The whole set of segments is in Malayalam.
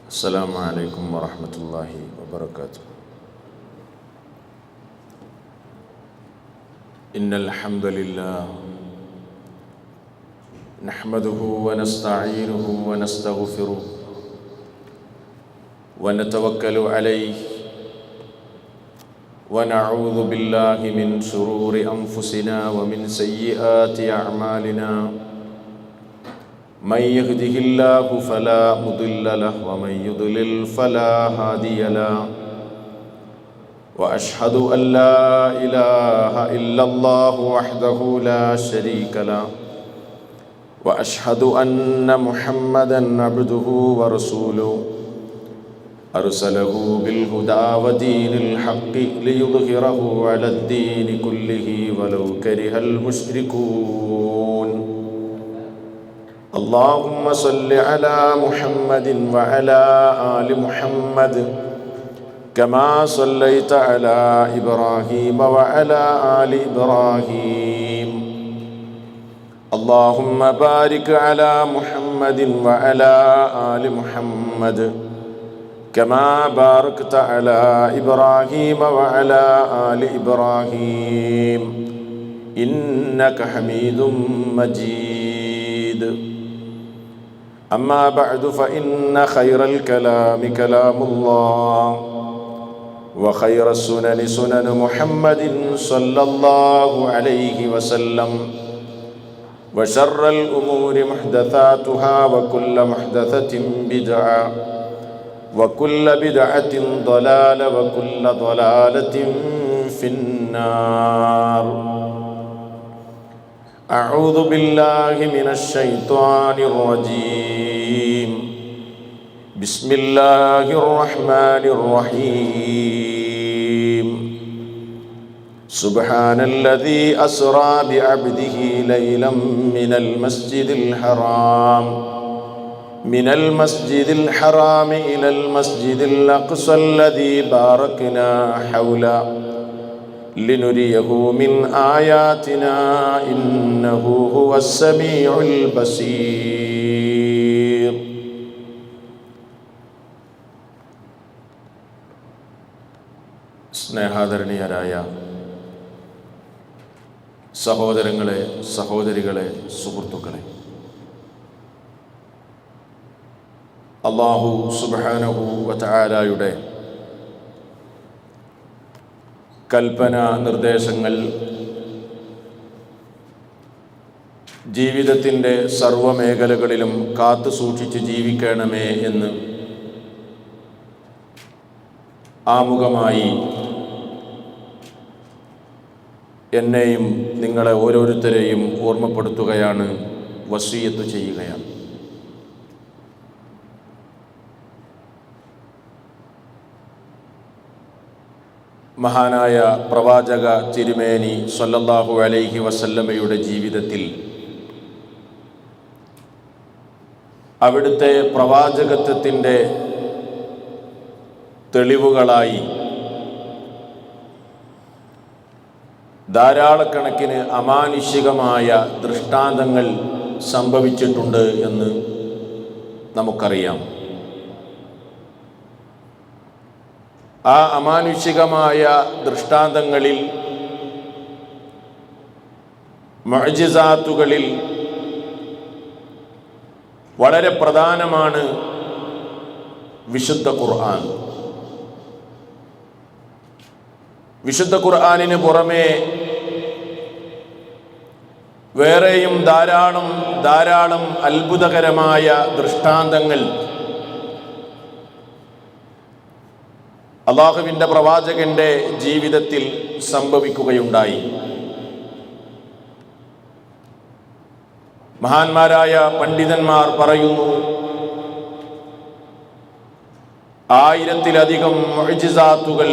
السلام عليكم ورحمة الله وبركاته. إن الحمد لله نحمده ونستعينه ونستغفره ونتوكل عليه ونعوذ بالله من شرور أنفسنا ومن سيئات أعمالنا. من يهده الله فلا مضل له ومن يضلل فلا هادي له. وأشهد أن لا إله إلا الله وحده لا شريك له وأشهد أن محمدا عبده ورسوله أرسله بالهدى ودين الحق ليظهره على الدين كله ولو كره المشركون. اللهم صل على محمد وعلى آل محمد كما صليت على إبراهيم وعلى آل إبراهيم. اللهم بارك على محمد وعلى آل محمد كما باركت على إبراهيم وعلى آل إبراهيم إنك حميد مجيد. أما بعد فإن خير الكلام كلام الله وخير السنن سنن محمد صلى الله عليه وسلم وشر الأمور محدثاتها وكل محدثة بدعة وكل بدعة ضلالة وكل ضلالة في النار. أعوذ بالله من الشيطان الرجيم. بسم الله الرحمن الرحيم. سبحان الذي أسرى بعبده ليلا من المسجد الحرام إلى المسجد الأقصى الذي باركنا حوله لنريه من آياتنا إنه هو السميع البصير. സ്നേഹാദരണീയരായ സഹോദരങ്ങളെ, സഹോദരികളെ, സുഹൃത്തുക്കളെ, അല്ലാഹു സുബ്ഹാനഹു വതആലയുടെ കൽപ്പന നിർദ്ദേശങ്ങൾ ജീവിതത്തിൻ്റെ സർവ്വമേഖലകളിലും കാത്തു സൂക്ഷിച്ച് ജീവിക്കണമേ എന്ന് ആമുഖമായി എന്നെയും നിങ്ങളെ ഓരോരുത്തരെയും ഓർമ്മപ്പെടുത്തുകയാണ്, വസിയ്യത്ത് ചെയ്യുകയാണ്. മഹാനായ പ്രവാചക തിരുമേനി സ്വല്ലല്ലാഹു അലൈഹി വസല്ലമയുടെ ജീവിതത്തിൽ അവിടുത്തെ പ്രവാചകത്വത്തിൻ്റെ തെളിവുകളായി ധാരാളക്കണക്കിന് അമാനുഷികമായ ദൃഷ്ടാന്തങ്ങൾ സംഭവിച്ചിട്ടുണ്ട് എന്ന് നമുക്കറിയാം. ആ അമാനുഷികമായ ദൃഷ്ടാന്തങ്ങളിൽ, മുഅ്ജിസാത്തുകളിൽ വളരെ പ്രധാനമാണ് വിശുദ്ധ ഖുർആൻ. വിശുദ്ധ ഖുർആനിന് പുറമേ വേറെയും ധാരാളം അത്ഭുതകരമായ ദൃഷ്ടാന്തങ്ങൾ അല്ലാഹുവിൻ്റെ പ്രവാചകന്റെ ജീവിതത്തിൽ സംഭവിക്കുകയുണ്ടായി. മഹാന്മാരായ പണ്ഡിതന്മാർ പറയുന്നു, 1000-ലധികം മുഅ്ജിസാത്തുകൾ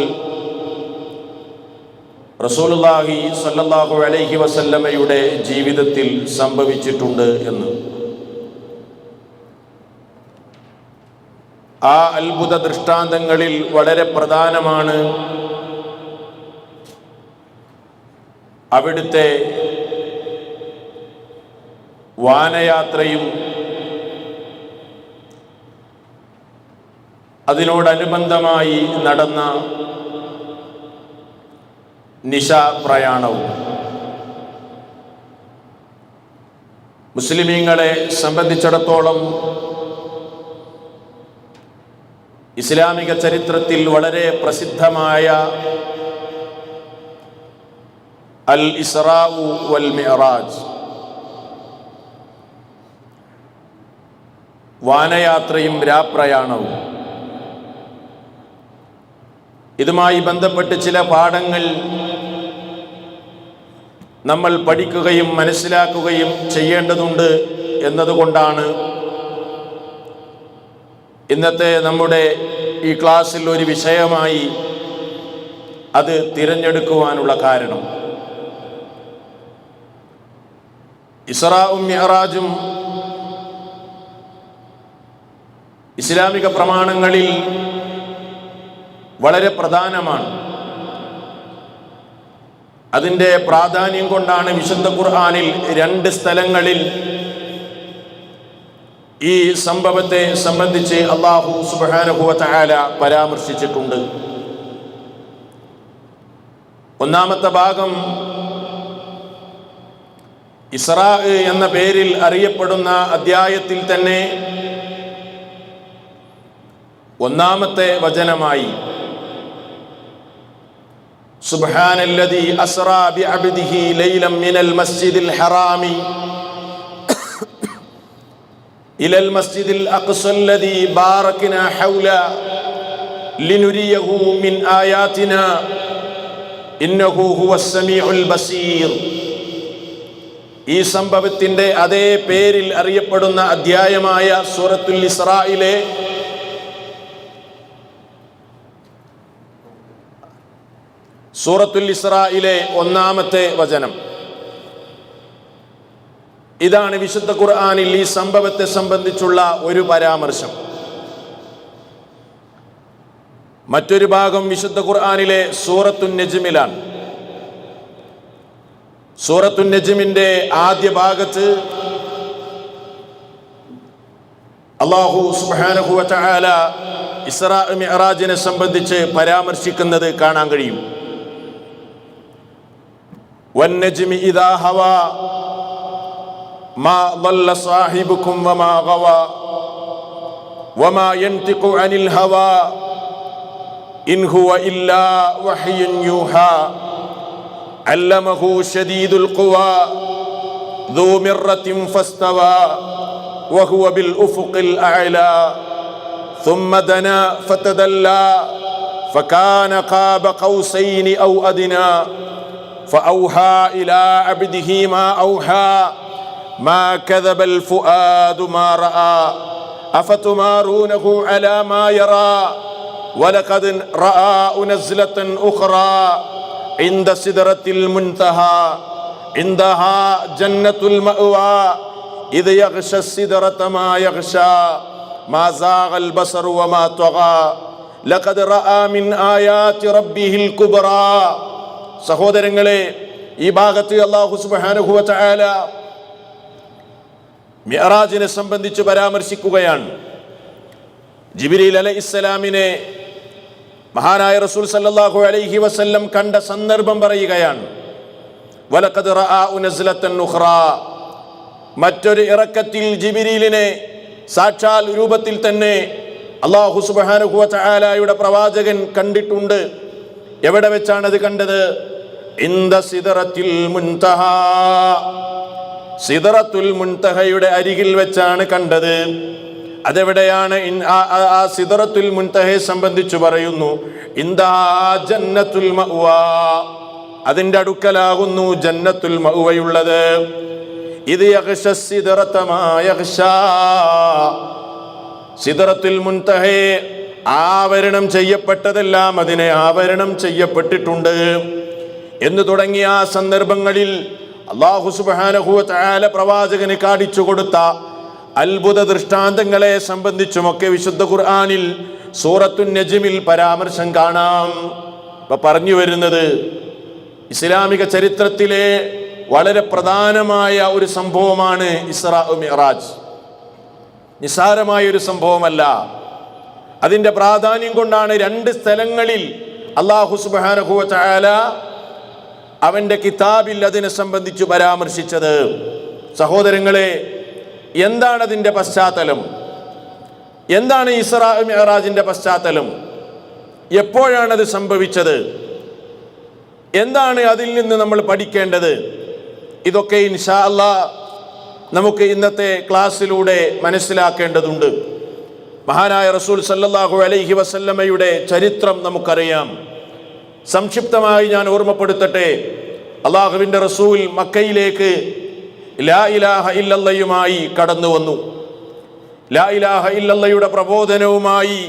റസൂലുള്ളാഹി സ്വല്ലല്ലാഹു അലൈഹി വസല്ലമയുടെ ജീവിതത്തിൽ സംഭവിച്ചിട്ടുണ്ട് എന്ന്. ആ അത്ഭുത ദൃഷ്ടാന്തങ്ങളിൽ വളരെ പ്രധാനമാണ് അവിടുത്തെ വാനയാത്രയും അതിനോടനുബന്ധമായി നടന്ന നിശാ പ്രയാണവും മുസ്ലിമീങ്ങളെ സംബന്ധിച്ചിടത്തോളം ഇസ്ലാമിക ചരിത്രത്തിൽ വളരെ പ്രസിദ്ധമായ അൽ ഇസ്റാഉ വൽ മിഅ്റാജ്, വാനയാത്രയും രാപ്രയാണവും, ഇതുമായി ബന്ധപ്പെട്ട് ചില പാഠങ്ങൾ നമ്മൾ പഠിക്കുകയും മനസ്സിലാക്കുകയും ചെയ്യേണ്ടതുണ്ട് എന്നതുകൊണ്ടാണ് ഇന്നത്തെ നമ്മുടെ ഈ ക്ലാസ്സിൽ ഒരു വിഷയമായി അത് തിരഞ്ഞെടുക്കുവാനുള്ള കാരണം. ഇസ്റാഉം മിഅ്റാജും ഇസ്ലാമിക പ്രമാണങ്ങളിൽ വളരെ പ്രധാനമാണ്. അതിൻ്റെ പ്രാധാന്യം കൊണ്ടാണ് വിശുദ്ധ ഖുർആനിൽ 2 സ്ഥലങ്ങളിൽ ഈ സംഭവത്തെ സംബന്ധിച്ച് അല്ലാഹു സുബ്ഹാനഹു വ തആല പരാമർശിച്ചിട്ടുണ്ട്. ഒന്നാമത്തെ ഭാഗം ഇസ്റാ എന്ന പേരിൽ അറിയപ്പെടുന്ന അധ്യായത്തിൽ തന്നെ ഒന്നാമത്തെ വചനമായി സുബ്ഹാനല്ലദീ അസ്റാ ബിഅബ്ദിഹി ലൈലൻ മിനൽ മസ്ജിദിൽ ഹറാമി ഇലൽ മസ്ജിദിൽ അഖ്സല്ലദീ ബാറക്നാ ഹൗല ലിനുരിയഹു മിൻ ആയാതിനാ ഇന്നഹു ഹുവസ് സമീഉൽ ബസീർ. ഈ സംഭവത്തിന്റെ അതേ പേരിൽ അറിയപ്പെടുന്ന അധ്യായമായ സൂറത്തുൽ ഇസ്റായിലെ ഒന്നാമത്തെ വചനം. ഇതാണ് വിശുദ്ധ ഖുർആനിൽ ഈ സംഭവത്തെ സംബന്ധിച്ചുള്ള ഒരു പരാമർശം. മറ്റൊരു ഭാഗം വിശുദ്ധ ഖുർആനിലെ സൂറത്തുൻ നജ്മിലാണ്. സൂറത്തുൻ നജ്മിന്റെ ആദ്യ ഭാഗത്ത് അല്ലാഹു സുബ്ഹാനഹു വ തആല ഇസ്റാ മിഅ്റാജിനെ സംബന്ധിച്ച് പരാമർശിക്കുന്നത് കാണാൻ കഴിയും. വന്നജ്മി ഇദാ ഹവാ മാ ളല്ല സാഹിബുക്കും വമാ ഗവാ വമാ യൻതിഖു അനിൽ ഹവാ ഇൻ ഹുവ ഇല്ലാ വഹ്യുൻ യൂഹാ അല്ലമഹു ശദീദുൽ ഖുവാ ذو مرة فاستوى وهو بالأفق الأعلى ثم دنا فتدلى فكان قاب قوسين أو أدنى فأوحى إلى عبده ما أوحى ما كذب الفؤاد ما رأى أفتمارونه على ما يرى ولقد رآه نزلة أخرى عند سدرة المنتهى عندها جنة المأوى إذ يغشى السدرة ما يغشى ما زاغ البصر وما طغى لقد رأى من آيات ربه الكبرى. സഹോദരങ്ങളെ, ഈ ഭാഗത്ത് അല്ലാഹു സുബ്ഹാനഹു വ തആല മിഅ്റാജിനെ സംബന്ധിച്ച് പരാമർശിക്കുകയാണ്. ജിബ്രീൽ അലൈഹിസ്സലാമിനെ മഹാനായ റസൂൽ സല്ലല്ലാഹു അലൈഹി വസല്ലം കണ്ട സന്ദർഭം പറയുകയാണ്. വലഖദ് റആഉ നസ്ലതൻ ഉഖ്റാ, മറ്റൊരു ഇറക്കത്തിൽ ജിബ്രീലിനെ സാക്ഷാൽ രൂപത്തിൽ തന്നെ അല്ലാഹു സുബ്ഹാനഹു വ തആലയുടെ പ്രവാചകൻ കണ്ടിട്ടുണ്ട്. എവിടെ വെച്ചാണ് അത് കണ്ടത്? ഇൻദ സിദ്റത്തുൽ മുൻതഹ, സിദ്റത്തുൽ മുൻതഹയുടെ അരികിൽ വെച്ചാണ് കണ്ടത്. അതെവിടെയാണ്? ആ സിദ്റത്തുൽ മുൻതഹയെ സംബന്ധിച്ച് പറയുന്നു, ഇൻദാ ജന്നത്തുൽ മഅ്വാ, അതിന്റെ അടുക്കലാകുന്നു ജന്നത്തുൽ മഅ്വയുള്ളത്. ഇത് യഗ്ശ സിദ്റത മാ യഗ്ശാ, സിദ്റത്തുൽ മുൻതഹയെ ആവരണം ചെയ്യപ്പെട്ടതെല്ലാം അതിനെ ആവരണം ചെയ്യപ്പെട്ടിട്ടുണ്ട് എന്ന് തുടങ്ങിയ ആ സന്ദർഭങ്ങളിൽ അല്ലാഹു സുബ്ഹാനഹു വ തആല പ്രവാചകന് കാണിച്ചു കൊടുത്ത അത്ഭുത ദൃഷ്ടാന്തങ്ങളെ സംബന്ധിച്ചുമൊക്കെ വിശുദ്ധ ഖുർആനിൽ സൂറത്തുൻ നജ്മിൽ പരാമർശം കാണാം. ഇപ്പൊ പറഞ്ഞു വരുന്നത് ഇസ്ലാമിക ചരിത്രത്തിലെ വളരെ പ്രധാനമായ ഒരു സംഭവമാണ് ഇസ്റാ മിഅ്റാജ്. നിസ്സാരമായ ഒരു സംഭവമല്ല. അതിൻ്റെ പ്രാധാന്യം കൊണ്ടാണ് രണ്ട് സ്ഥലങ്ങളിൽ അല്ലാഹു സുബ്ഹാനഹു വ തആല അവൻ്റെ കിതാബിൽ അതിനെ സംബന്ധിച്ച് പരാമർശിച്ചത്. സഹോദരങ്ങളെ, എന്താണ് അതിൻ്റെ പശ്ചാത്തലം? എന്താണ് ഇസ്രാ മിഅ്റാജിൻ്റെ പശ്ചാത്തലം? എപ്പോഴാണത് സംഭവിച്ചത്? എന്താണ് അതിൽ നിന്ന് നമ്മൾ പഠിക്കേണ്ടത്? ഇതൊക്കെ ഇൻഷാ അല്ലാഹ് നമുക്ക് ഇന്നത്തെ ക്ലാസ്സിലൂടെ മനസ്സിലാക്കേണ്ടതുണ്ട്. മഹാനായ റസൂൽ സല്ലല്ലാഹു അലൈഹി വസല്ലമയുടെ ചരിത്രം നമുക്കറിയാം. സംക്ഷിപ്തമായി ഞാൻ ഓർമ്മപ്പെടുത്തട്ടെ. അള്ളാഹുവിൻ്റെ റസൂൽ മക്കയിലേക്ക് ലാ ഇലാഹ ഇല്ലല്ലയുമായി കടന്നു വന്നു. ലാ ഇലാഹ ഇല്ലല്ലയുടെ പ്രബോധനവുമായി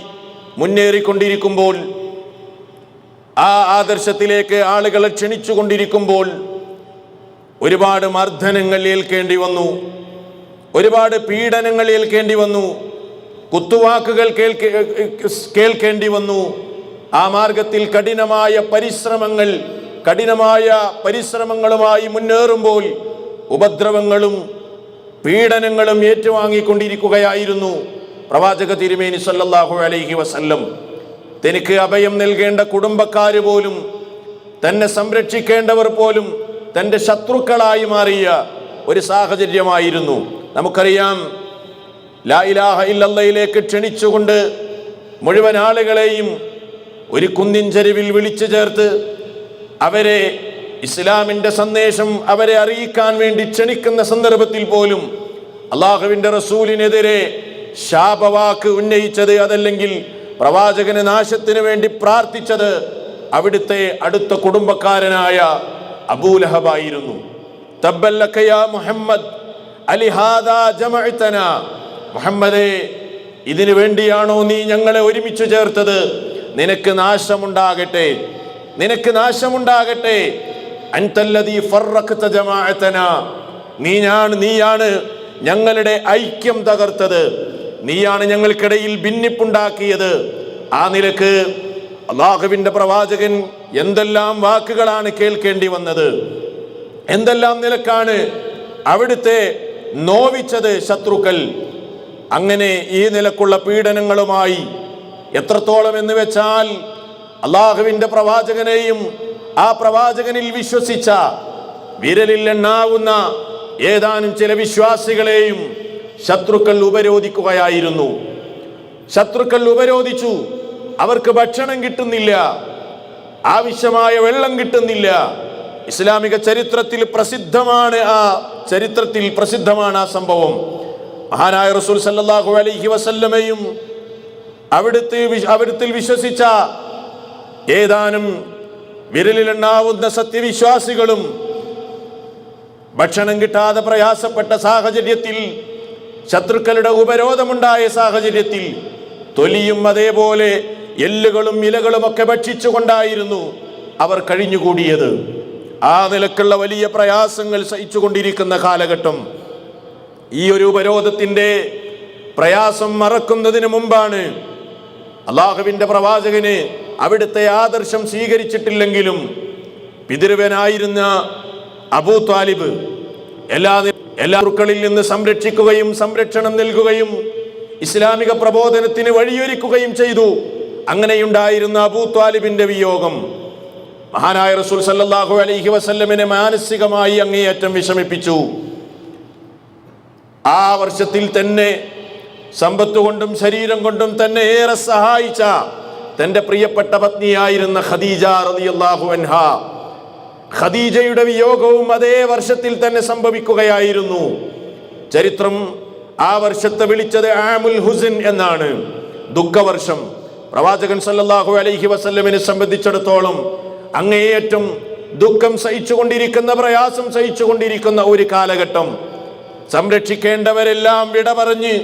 മുന്നേറിക്കൊണ്ടിരിക്കുമ്പോൾ, ആ ആദർശത്തിലേക്ക് ആളുകളെ ക്ഷണിച്ചുകൊണ്ടിരിക്കുമ്പോൾ ഒരുപാട് മർദ്ദനങ്ങൾ ഏൽക്കേണ്ടി വന്നു, ഒരുപാട് പീഡനങ്ങൾ ഏൽക്കേണ്ടി വന്നു, കുത്തുവാക്കുകൾ കേൾക്കേണ്ടി വന്നു. ആ മാർഗത്തിൽ കഠിനമായ പരിശ്രമങ്ങളുമായി മുന്നേറുമ്പോൾ ഉപദ്രവങ്ങളും പീഡനങ്ങളും ഏറ്റുവാങ്ങിക്കൊണ്ടിരിക്കുകയായിരുന്നു പ്രവാചക തിരുമേനി സല്ലല്ലാഹു അലൈഹി വസല്ലം. തനിക്ക് അഭയം നൽകേണ്ട കുടുംബക്കാർ പോലും, തന്നെ സംരക്ഷിക്കേണ്ടവർ പോലും തൻ്റെ ശത്രുക്കളായി മാറിയ ഒരു സാഹചര്യമായിരുന്നു. നമുക്കറിയാം, ലാ ഇലാഹ ഇല്ലല്ലയിലേക്ക് ക്ഷണിച്ചുകൊണ്ട് മുഴുവൻ ആളുകളെയും ഒരു കുന്നിൻ ചരിവിൽ വിളിച്ചു ചേർത്ത് അവരെ ഇസ്ലാമിൻ്റെ സന്ദേശം അവരെ അറിയിക്കാൻ വേണ്ടി ക്ഷണിക്കുന്ന സന്ദർഭത്തിൽ പോലും അള്ളാഹുവിൻ്റെ റസൂലിനെതിരെ ശാപവാക്ക് ഉന്നയിച്ചത്, അതല്ലെങ്കിൽ പ്രവാചകന് നാശത്തിന് വേണ്ടി പ്രാർത്ഥിച്ചത് അവിടുത്തെ അടുത്ത കുടുംബക്കാരനായ അബൂലഹബായിരുന്നു. തബ്ബല്ലക യാ മുഹമ്മദ് അലിഹാദാ ജമഅതനാ, മുഹമ്മദേ, ഇതിനു വേണ്ടിയാണോ നീ ഞങ്ങളെ ഒരുമിച്ച് ചേർത്തത്? നിനക്ക് നാശമുണ്ടാകട്ടെ, നിനക്ക് നാശമുണ്ടാകട്ടെ. അൻതല്ലദീ ഫറഖത ജമാഅതനാ, നീയാണ് ഞങ്ങളുടെ ഐക്യം തകർത്തത്, നീയാണ് ഞങ്ങൾക്കിടയിൽ ഭിന്നിപ്പുണ്ടാക്കിയത്. ആ നിലക്ക് അല്ലാഹുവിൻ്റെ പ്രവാചകൻ എന്തെല്ലാം വാക്കുകളാണ് കേൾക്കേണ്ടി വന്നത്, എന്തെല്ലാം നിലക്കാണ് അവിടുത്തെ നോവിച്ചത് ശത്രുക്കൾ. അങ്ങനെ ഈ നിലക്കുള്ള പീഡനങ്ങളുമായി എത്രത്തോളം എന്ന് വെച്ചാൽ അള്ളാഹുവിൻ്റെ പ്രവാചകനെയും ആ പ്രവാചകനിൽ വിശ്വസിച്ച വിരലിൽ എണ്ണാവുന്ന ഏതാനും ചില വിശ്വാസികളെയും ശത്രുക്കൾ ഉപരോധിക്കുകയായിരുന്നു. ശത്രുക്കൾ ഉപരോധിച്ചു. അവർക്ക് ഭക്ഷണം കിട്ടുന്നില്ല, ആവശ്യമായ വെള്ളം കിട്ടുന്നില്ല. ഇസ്ലാമിക ചരിത്രത്തിൽ പ്രസിദ്ധമാണ് ആ സംഭവം. മഹാനായ റസൂൽ സല്ലല്ലാഹു അലൈഹി വസല്ലമയും അവിടുത്തിൽ വിശ്വസിച്ച ഏതാനും വിരലിലെണ്ണാവുന്ന സത്യവിശ്വാസികളും ഭക്ഷണം കിട്ടാതെ പ്രയാസപ്പെട്ട സാഹചര്യത്തിൽ, ശത്രുക്കളുടെ ഉപരോധമുണ്ടായ സാഹചര്യത്തിൽ തൊലിയും അതേപോലെ എല്ലുകളും ഇലകളും ഒക്കെ ഭക്ഷിച്ചുകൊണ്ടായിരുന്നു അവർ കഴിഞ്ഞുകൂടിയത്. ആ നിലക്കുള്ള വലിയ പ്രയാസങ്ങൾ സഹിച്ചുകൊണ്ടിരിക്കുന്ന കാലഘട്ടം. ഈ ഒരു ഉപരോധത്തിൻ്റെ പ്രയാസം മറക്കുന്നതിന് മുമ്പാണ് അള്ളാഹുവിൻ്റെ പ്രവാചകന് അവിടുത്തെ ആദർശം സ്വീകരിച്ചിട്ടില്ലെങ്കിലും പിതൃവനായിരുന്ന അബൂ ത്വാലിബ് എല്ലാ ശത്രുക്കളിൽ നിന്ന് സംരക്ഷിക്കുകയും സംരക്ഷണം നൽകുകയും ഇസ്ലാമിക പ്രബോധനത്തിന് വഴിയൊരുക്കുകയും ചെയ്തു. അങ്ങനെയുണ്ടായിരുന്ന അബൂ ത്വാലിബിന്റെ വിയോഗം മഹാനായ റസൂൽ സല്ലല്ലാഹു അലൈഹി വസല്ലമിനെ മാനസികമായി അങ്ങേയറ്റം വിഷമിപ്പിച്ചു. ആ വർഷത്തിൽ തന്നെ സമ്പത്ത് കൊണ്ടും ശരീരം കൊണ്ടും തന്നെ ഏറെ സഹായിച്ച തൻ്റെ പ്രിയപ്പെട്ട പത്നിയായിരുന്ന ഖദീജ റളിയല്ലാഹു അൻഹാ, ഖദീജയുടെ വിയോഗവും അതേ വർഷത്തിൽ തന്നെ സംഭവിക്കുകയായിരുന്നു. ചരിത്രം ആ വർഷത്തെ വിളിച്ചത് ആമുൽ ഹുസ്ൻ എന്നാണ്, ദുഃഖവർഷം. പ്രവാചകൻ സല്ലല്ലാഹു അലൈഹി വസല്ലമിനെ സംബന്ധിച്ചിടത്തോളം അങ്ങേയറ്റം ദുഃഖം സഹിച്ചുകൊണ്ടിരിക്കുന്ന, പ്രയാസം സഹിച്ചുകൊണ്ടിരിക്കുന്ന ഒരു കാലഘട്ടം. സംരക്ഷിക്കേണ്ടവരെല്ലാം വിട പറഞ്ഞ്,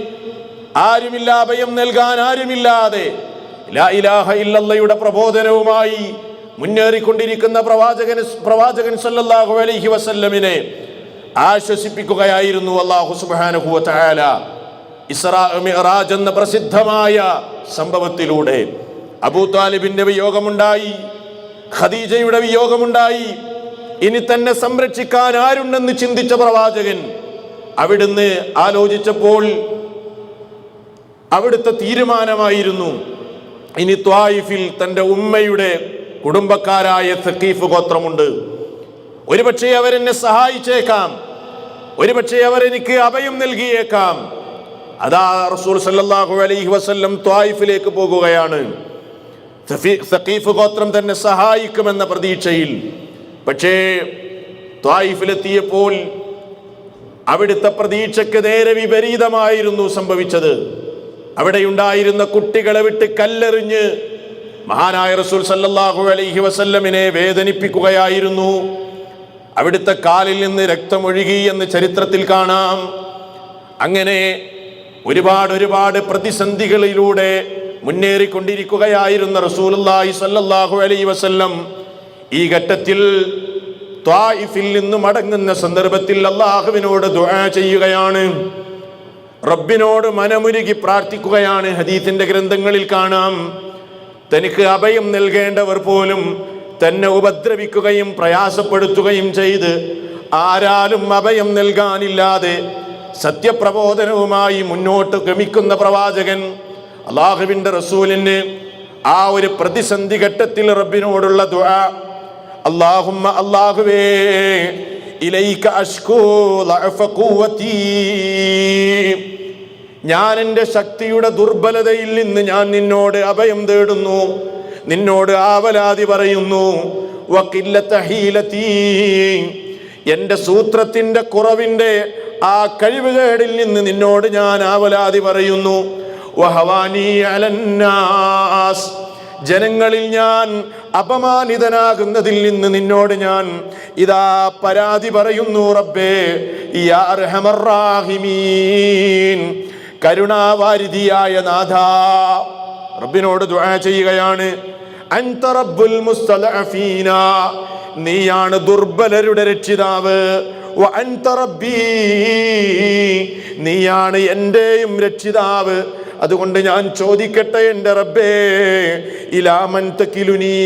ആരുമില്ല, അഭയം നൽകാൻ ആരുമില്ലാതെ ലാ ഇലാഹ ഇല്ലല്ലയുടെ പ്രബോധനവുമായി മുന്നേറിക്കൊണ്ടിരിക്കുന്ന പ്രവാചകൻ സല്ലല്ലാഹു അലൈഹി വസല്ലമിനെ ആശ്വസിപ്പിക്കുകയായിരുന്നു അല്ലാഹു സുബ്ഹാനഹു വ തആല. ഇസ്രാ മിഅ്റാജ് എന്ന പ്രസിദ്ധമായ സംഭവത്തിലൂടെ അബൂ ത്വാലിബിന്റെ വിയോഗമുണ്ടായി, ഖദീജയുടെ വിയോഗമുണ്ടായി. ഇനി തന്നെ സംരക്ഷിക്കാൻ ആരുണ്ടെന്ന് ചിന്തിച്ച പ്രവാചകൻ അവിടുന്ന് ആലോചിച്ചപ്പോൾ അവിടുത്തെ തീരുമാനമായിരുന്നു ഇനി ത്വായിഫിൽ തൻ്റെ ഉമ്മയുടെ കുടുംബക്കാരായ സഖീഫ് ഗോത്രമുണ്ട്. ഒരുപക്ഷെ അവരെന്നെ സഹായിച്ചേക്കാം, ഒരുപക്ഷെ അവരെനിക്ക് അഭയം നൽകിയേക്കാം. അതാ റസൂൽ സല്ലല്ലാഹു അലൈഹി വസല്ലം ത്വായിഫിലേക്ക് പോകുകയാണ്. സഖീഫ് ഗോത്രം തന്നെ സഹായിക്കുമെന്ന പ്രതീക്ഷയിൽ. പക്ഷേ ത്വായിഫിലെത്തിയപ്പോൾ അവിടുത്തെ പ്രതീക്ഷയ്ക്ക് നേരെ വിപരീതമായിരുന്നു സംഭവിച്ചത്. അവിടെയുണ്ടായിരുന്ന കുട്ടികളെ വിട്ട് കല്ലെറിഞ്ഞ് മഹാനായ റസൂൽ സല്ലല്ലാഹു അലൈഹി വസല്ലമിനെ വേദനിപ്പിക്കുകയായിരുന്നു. അവിടുത്തെ കാലിൽ നിന്ന് രക്തമൊഴുകി എന്ന് ചരിത്രത്തിൽ കാണാം. അങ്ങനെ ഒരുപാട് പ്രതിസന്ധികളിലൂടെ മുന്നേറിക്കൊണ്ടിരിക്കുകയായിരുന്ന റസൂലുള്ളാഹി സ്വല്ലല്ലാഹു അലൈഹി വസല്ലം ഈ ഘട്ടത്തിൽ ത്വായിഫിൽ നിന്ന് മടങ്ങുന്ന സന്ദർഭത്തിൽ അല്ലാഹുവിനോട് ദുആ ചെയ്യുകയാണ്, റബ്ബിനോട് മനമുരുകി പ്രാർത്ഥിക്കുകയാണ്. ഹദീസിന്റെ ഗ്രന്ഥങ്ങളിൽ കാണാം, തനിക്ക് അഭയം നൽകേണ്ടവർ പോലും തന്നെ ഉപദ്രവിക്കുകയും പ്രയാസപ്പെടുത്തുകയും ചെയ്ത് ആരാലും അഭയം നൽകാനില്ലാതെ സത്യപ്രബോധനവുമായി മുന്നോട്ട് ഗമിക്കുന്ന പ്രവാചകൻ അല്ലാഹുവിന്റെ റസൂലിന് ആ ഒരു പ്രതിസന്ധി ഘട്ടത്തിൽ റബ്ബിനോടുള്ള ദുആ, അല്ലാഹുമ്മ അല്ലാഹുവേ ഇലൈക അഷ്കൂ ലഅഫ ഖുവതി, ഞാൻ എൻ്റെ ശക്തിയുടെ ദുർബലതയിൽ നിന്ന് ഞാൻ നിന്നോട് അഭയം തേടുന്നു, നിന്നോട് ആവലാതി പറയുന്നു. വഖില്ലത ഹീലതി, എൻ്റെ സൂത്രത്തിൻ്റെ കുറവിൻ്റെ ആ കഴിവുകേടിൽ നിന്ന് നിന്നോട് ഞാൻ ആവലാതി പറയുന്നു. വഹവാനി അലന്നാസ്, ജനങ്ങളിൽ ഞാൻ അപമാനിതനാകുന്നതിൽ നിന്ന് നിന്നോട് ഞാൻ ഇതാ പരാതി പറയുന്നു. റബ്ബേ യാ അർഹമർ റാഹിമീൻ, കരുണാവാരിധിയായ നാഥ. റബ്ബിനോട് ദുആ ചെയ്യുകയാണ്. അൻത റബ്ബുൽ മുസ്തലഅഫീന, നീയാണ് ദുർബലരുടെ രക്ഷിതാവ്. വ അൻത റബ്ബീ, നീയാണ് എൻ്റെയും രക്ഷിതാവ്. അതുകൊണ്ട് ഞാൻ ചോദിക്കട്ടെ എൻ്റെ റബ്ബേ, ഇലാ മൻ തകിലുനി,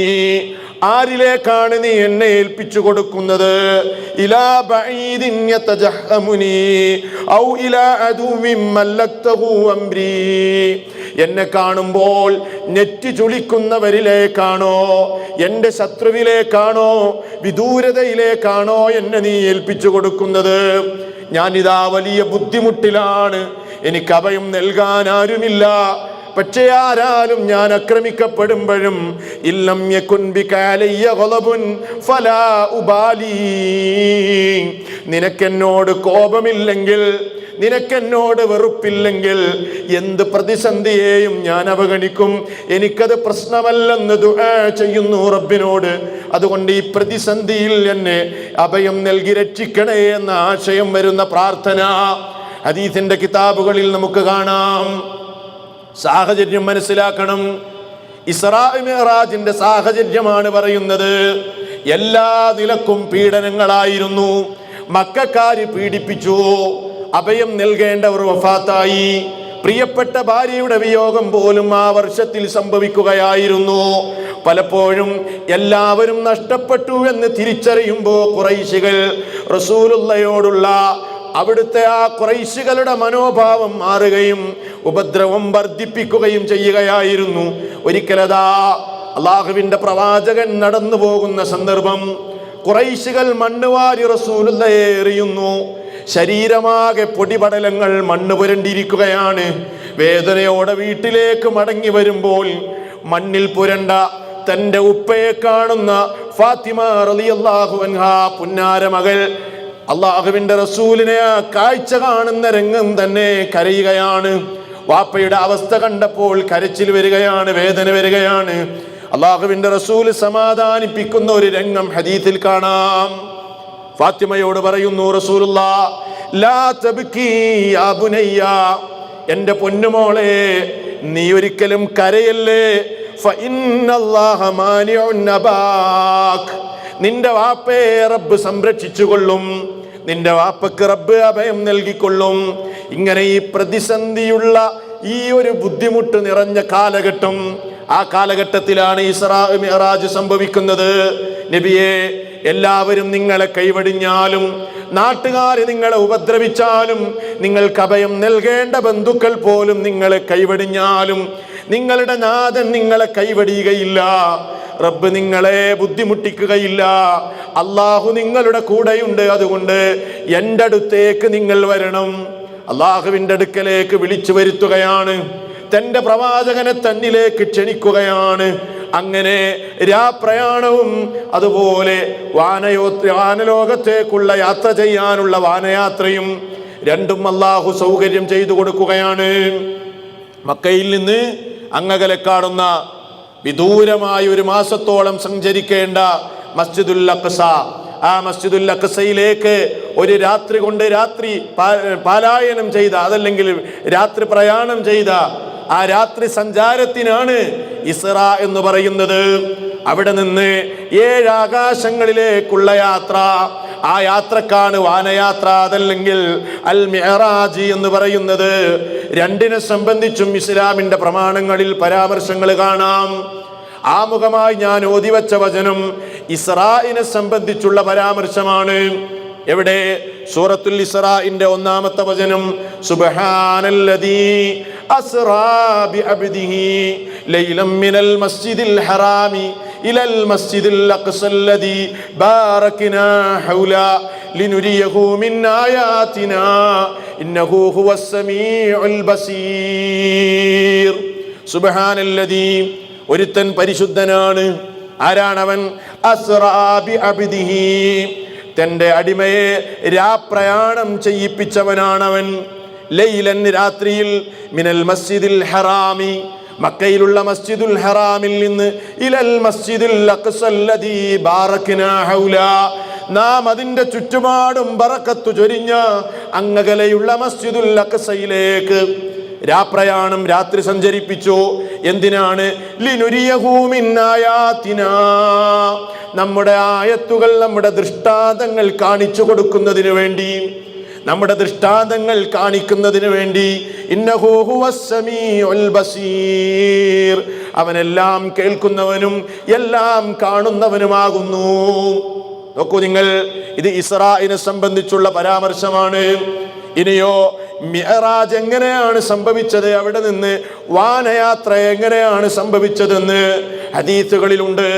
ആരിലേക്കാണ് നീ എന്നെ ഏൽപ്പിച്ചു കൊടുക്കുന്നത്? ഇലാ ബഈദിൻ യതജഹമുനി ഔ ഇലാ അദുവിൻ മല്ലക്തഹു അംരി, എന്നെ കാണുമ്പോൾ നെറ്റി ചുളിക്കുന്നവരിലേക്കാണോ, എൻ്റെ ശത്രുവിലേക്കാണോ, വിദൂരതയിലേക്കാണോ എന്നെ നീ ഏൽപ്പിച്ചു കൊടുക്കുന്നത്? ഞാനിതാ വലിയ ബുദ്ധിമുട്ടിലാണ്, എനിക്ക് അഭയം നൽകാൻ ആരുമില്ല. പക്ഷേ ആരാലും ഞാൻ ആക്രമിക്കപ്പെടുമ്പോഴും ഇല്ലം യകുൻ ബിക അലയ്യ ഗളബുൻ ഫലാ ഉബാലി, നിനക്കെന്നോട് കോപമില്ലെങ്കിൽ, നിനക്കെന്നോട് വെറുപ്പില്ലെങ്കിൽ എന്ത് പ്രതിസന്ധിയെയും ഞാൻ അവഗണിക്കും, എനിക്കത് പ്രശ്നമല്ലെന്ന് ദുആ ചെയ്യുന്നു റബ്ബിനോട്. അതുകൊണ്ട് ഈ പ്രതിസന്ധിയിൽ എന്നെ അഭയം നൽകി രക്ഷിക്കണേ എന്ന ആശയം വരുന്ന പ്രാർത്ഥന ഹദീസിന്റെ കിതാബുകളിൽ നമുക്ക് കാണാം. സാഹചര്യം മനസ്സിലാക്കണം. ഇസ്രാ മിഅ്റാജിന്റെ സാഹചര്യമാണ് പറയുന്നത്. എല്ലാ നിലക്കും പീഡനങ്ങളായിരുന്നു. മക്കക്കാര് പീഡിപ്പിച്ചു, അഭയം നൽകേണ്ടവർ വഫാത്തായി, പ്രിയപ്പെട്ട ഭാര്യയുടെ വിയോഗം പോലും ആ വർഷത്തിൽ സംഭവിക്കുകയായിരുന്നു. പലപ്പോഴും എല്ലാവരും നഷ്ടപ്പെട്ടു എന്ന് തിരിച്ചറിയുമ്പോൾ ഖുറൈശികൾ റസൂലുള്ളയോടുള്ള അവിടുത്തെ ആ ഖുറൈശികളുടെ മനോഭാവം മാറുകയും ഉപദ്രവം വർദ്ധിപ്പിക്കുകയും ചെയ്യുകയായിരുന്നു. ഒരിക്കലതാ അല്ലാഹുവിന്റെ പ്രവാചകൻ നടന്നു പോകുന്ന സന്ദർഭം, ഖുറൈശികൾ മണ്ണുവാരി റസൂലുള്ളയെ എറിയുന്നു. ശരീരമാകെ പൊടിപടലങ്ങൾ, മണ്ണ് പുരണ്ടിരിക്കുകയാണ്. വേദനയോടെ വീട്ടിലേക്ക് മടങ്ങി വരുമ്പോൾ മണ്ണിൽ പുരണ്ട തൻ്റെ ഉപ്പയെ കാണുന്ന ഫാത്തിമ റളിയല്ലാഹു അൻഹാ, പുന്നാര മകൾ, അള്ളാഹുവിന്റെ റസൂലിനെ ആ കാഴ്ച കാണുന്ന രംഗം തന്നെ കരയുകയാണ്. വാപ്പയുടെ അവസ്ഥ കണ്ടപ്പോൾ കരച്ചിൽ വരികയാണ്, വേദന വരികയാണ്. അള്ളാഹുവിന്റെ റസൂല് സമാധാനിപ്പിക്കുന്ന ഒരു രംഗം ഹദീസിൽ കാണാം. ഫാത്തിമയോട് പറയുന്നു റസൂലുള്ളാഹ്, ലാ തബ്കി യാ ബുനയ്യ, എൻ്റെ പൊന്നുമോളെ നീ ഒരിക്കലും കരയല്ലേ. ഫഇന്നല്ലാഹ മാനിഉൻ അബാക്, നിന്റെ വാപ്പയെ റബ്ബ് സംരക്ഷിച്ചുകൊള്ളും, നിന്റെ വാപ്പക്ക് റബ്ബ് അഭയം നൽകിക്കൊള്ളും. ഇങ്ങനെ ഈ പ്രതിസന്ധിയുള്ള ഈ ഒരു ബുദ്ധിമുട്ട് നിറഞ്ഞ കാലഘട്ടം, ആ കാലഘട്ടത്തിലാണ് ഇസ്രാ മിഅ്റാജ് സംഭവിക്കുന്നത്. നബിയെ, എല്ലാവരും നിങ്ങളെ കൈവടിഞ്ഞാലും, നാട്ടുകാർ നിങ്ങളെ ഉപദ്രവിച്ചാലും, നിങ്ങൾക്ക് അഭയം നൽകേണ്ട ബന്ധുക്കൾ പോലും നിങ്ങളെ കൈവടിഞ്ഞാലും, നിങ്ങളുടെ നാഥൻ നിങ്ങളെ കൈവടിയുകയില്ല. റബ്ബ് നിങ്ങളെ ബുദ്ധിമുട്ടിക്കുകയില്ല. അള്ളാഹു നിങ്ങളുടെ കൂടെയുണ്ട്. അതുകൊണ്ട് എൻ്റെ അടുത്തേക്ക് നിങ്ങൾ വരണം. അള്ളാഹുവിൻ്റെ അടുക്കലേക്ക് വിളിച്ചു വരുത്തുകയാണ്. തൻ്റെ പ്രവാചകനെ തന്നിലേക്ക് ക്ഷണിക്കുകയാണ്. അങ്ങനെ രാപ്രയാണവും അതുപോലെ വാനലോകത്തേക്കുള്ള യാത്ര ചെയ്യാനുള്ള വാനയാത്രയും രണ്ടും അള്ളാഹു സൗകര്യം ചെയ്തു കൊടുക്കുകയാണ്. മക്കയിൽ നിന്ന് അങ്ങകലെ കാണുന്ന വിദൂരമായ 1 മാസത്തോളം സഞ്ചരിക്കേണ്ട മസ്ജിദുൽ അഖ്സ, ആ മസ്ജിദുൽ അഖ്സയിലേക്ക് ഒരു രാത്രി കൊണ്ട് പാലായനം ചെയ്ത, അതല്ലെങ്കിൽ രാത്രി പ്രയാണം ചെയ്ത ആ രാത്രി സഞ്ചാരത്തിനാണ് ഇസ്രാ എന്ന് പറയുന്നത്. അവിടെ നിന്ന് 7 ആകാശങ്ങളിലേക്കുള്ള യാത്ര. ആ യാത്രക്കാണ് വാനയാത്ര, അതല്ലെങ്കിൽ അൽ മിഅ്റാജ് എന്ന് പറയുന്നത്. രണ്ടിനെ സംബന്ധിച്ചും ഇസ്ലാമിന്റെ പ്രമാണങ്ങളിൽ പരാമർശങ്ങൾ കാണാം. ആമുഖമായി ഞാൻ ഓതിവച്ച വചനം ഇസ്രായിനെ സംബന്ധിച്ചുള്ള പരാമർശമാണ്. എവിടെ? സൂറത്തുൽ ഇസ്രാഇന്റെ 1-ാമത്തെ വചനം, സുബ്ഹാനല്ലദീ അസ്റാ ബിഅബ്ദിഹി ലൈലൻ മിനൽ മസ്ജിദിൽ ഹറാമി ഇലൽ മസ്ജിദിൽ അഖ്സല്ലദീ ബാറക്നാ ഹൗല ലിനുരിയഹു മിൻ ആയാതിനാ ഇന്നഹു ഹുവസ് സമീഉൽ ബസീർ. സുബ്ഹാനല്ലദീ, ഒരുത്തൻ പരിശുദ്ധനാണ്. ആരാണവൻ? അസ്റാ ബിഅബ്ദിഹി, തന്റെ അടിമയെ രാപ്രയാണം ചെയ്യിപ്പിച്ചവനാണവൻ. ലൈലൻ, രാത്രിയിൽ, മിനൽ മസ്ജിദിൽ ഹറാമി, മക്കയിലുള്ള മസ്ജിദുൽ ഹറാമിൽ നിന്ന്, ഇലൽ മസ്ജിദിൽ അഖ്സല്ലദീ ബാറക്നാ ഹൗല, നാം അതിന്റെ ചുറ്റുപാടും ബറക്കത്ത് ചൊരിഞ്ഞ അങ്ങകലെയുള്ള മസ്ജിദുൽ അഖ്സയിലേക്ക് രാപ്രയാണം, രാത്രി സഞ്ചരിപ്പിച്ചു. എന്തിനാണ്? ലിനുരിയഹു മിൻ ആയാതിനാ, നമ്മുടെ ആയത്തുകൾ, നമ്മുടെ ദൃഷ്ടാന്തങ്ങൾ കാണിച്ചു കൊടുക്കുന്നതിന് വേണ്ടി, നമ്മുടെ ദൃഷ്ടാന്തങ്ങൾ കാണിക്കുന്നതിന് വേണ്ടി. ഇന്നഹു ഹുവസ് സമീഉൽ ബസീർ, അവനെല്ലാം കേൾക്കുന്നവനും എല്ലാം കാണുന്നവനുമാകുന്നു. നോക്കൂ നിങ്ങൾ, ഇത് ഇസ്രായിനെ സംബന്ധിച്ചുള്ള പരാമർശമാണ്. ഇനിയോ മിഅ്റാജ് എങ്ങനെയാണ് സംഭവിച്ചത്, അവിടെ നിന്ന് വാനയാത്ര എങ്ങനെയാണ് സംഭവിച്ചതെന്ന് ഹദീസുകളിലുണ്ട്.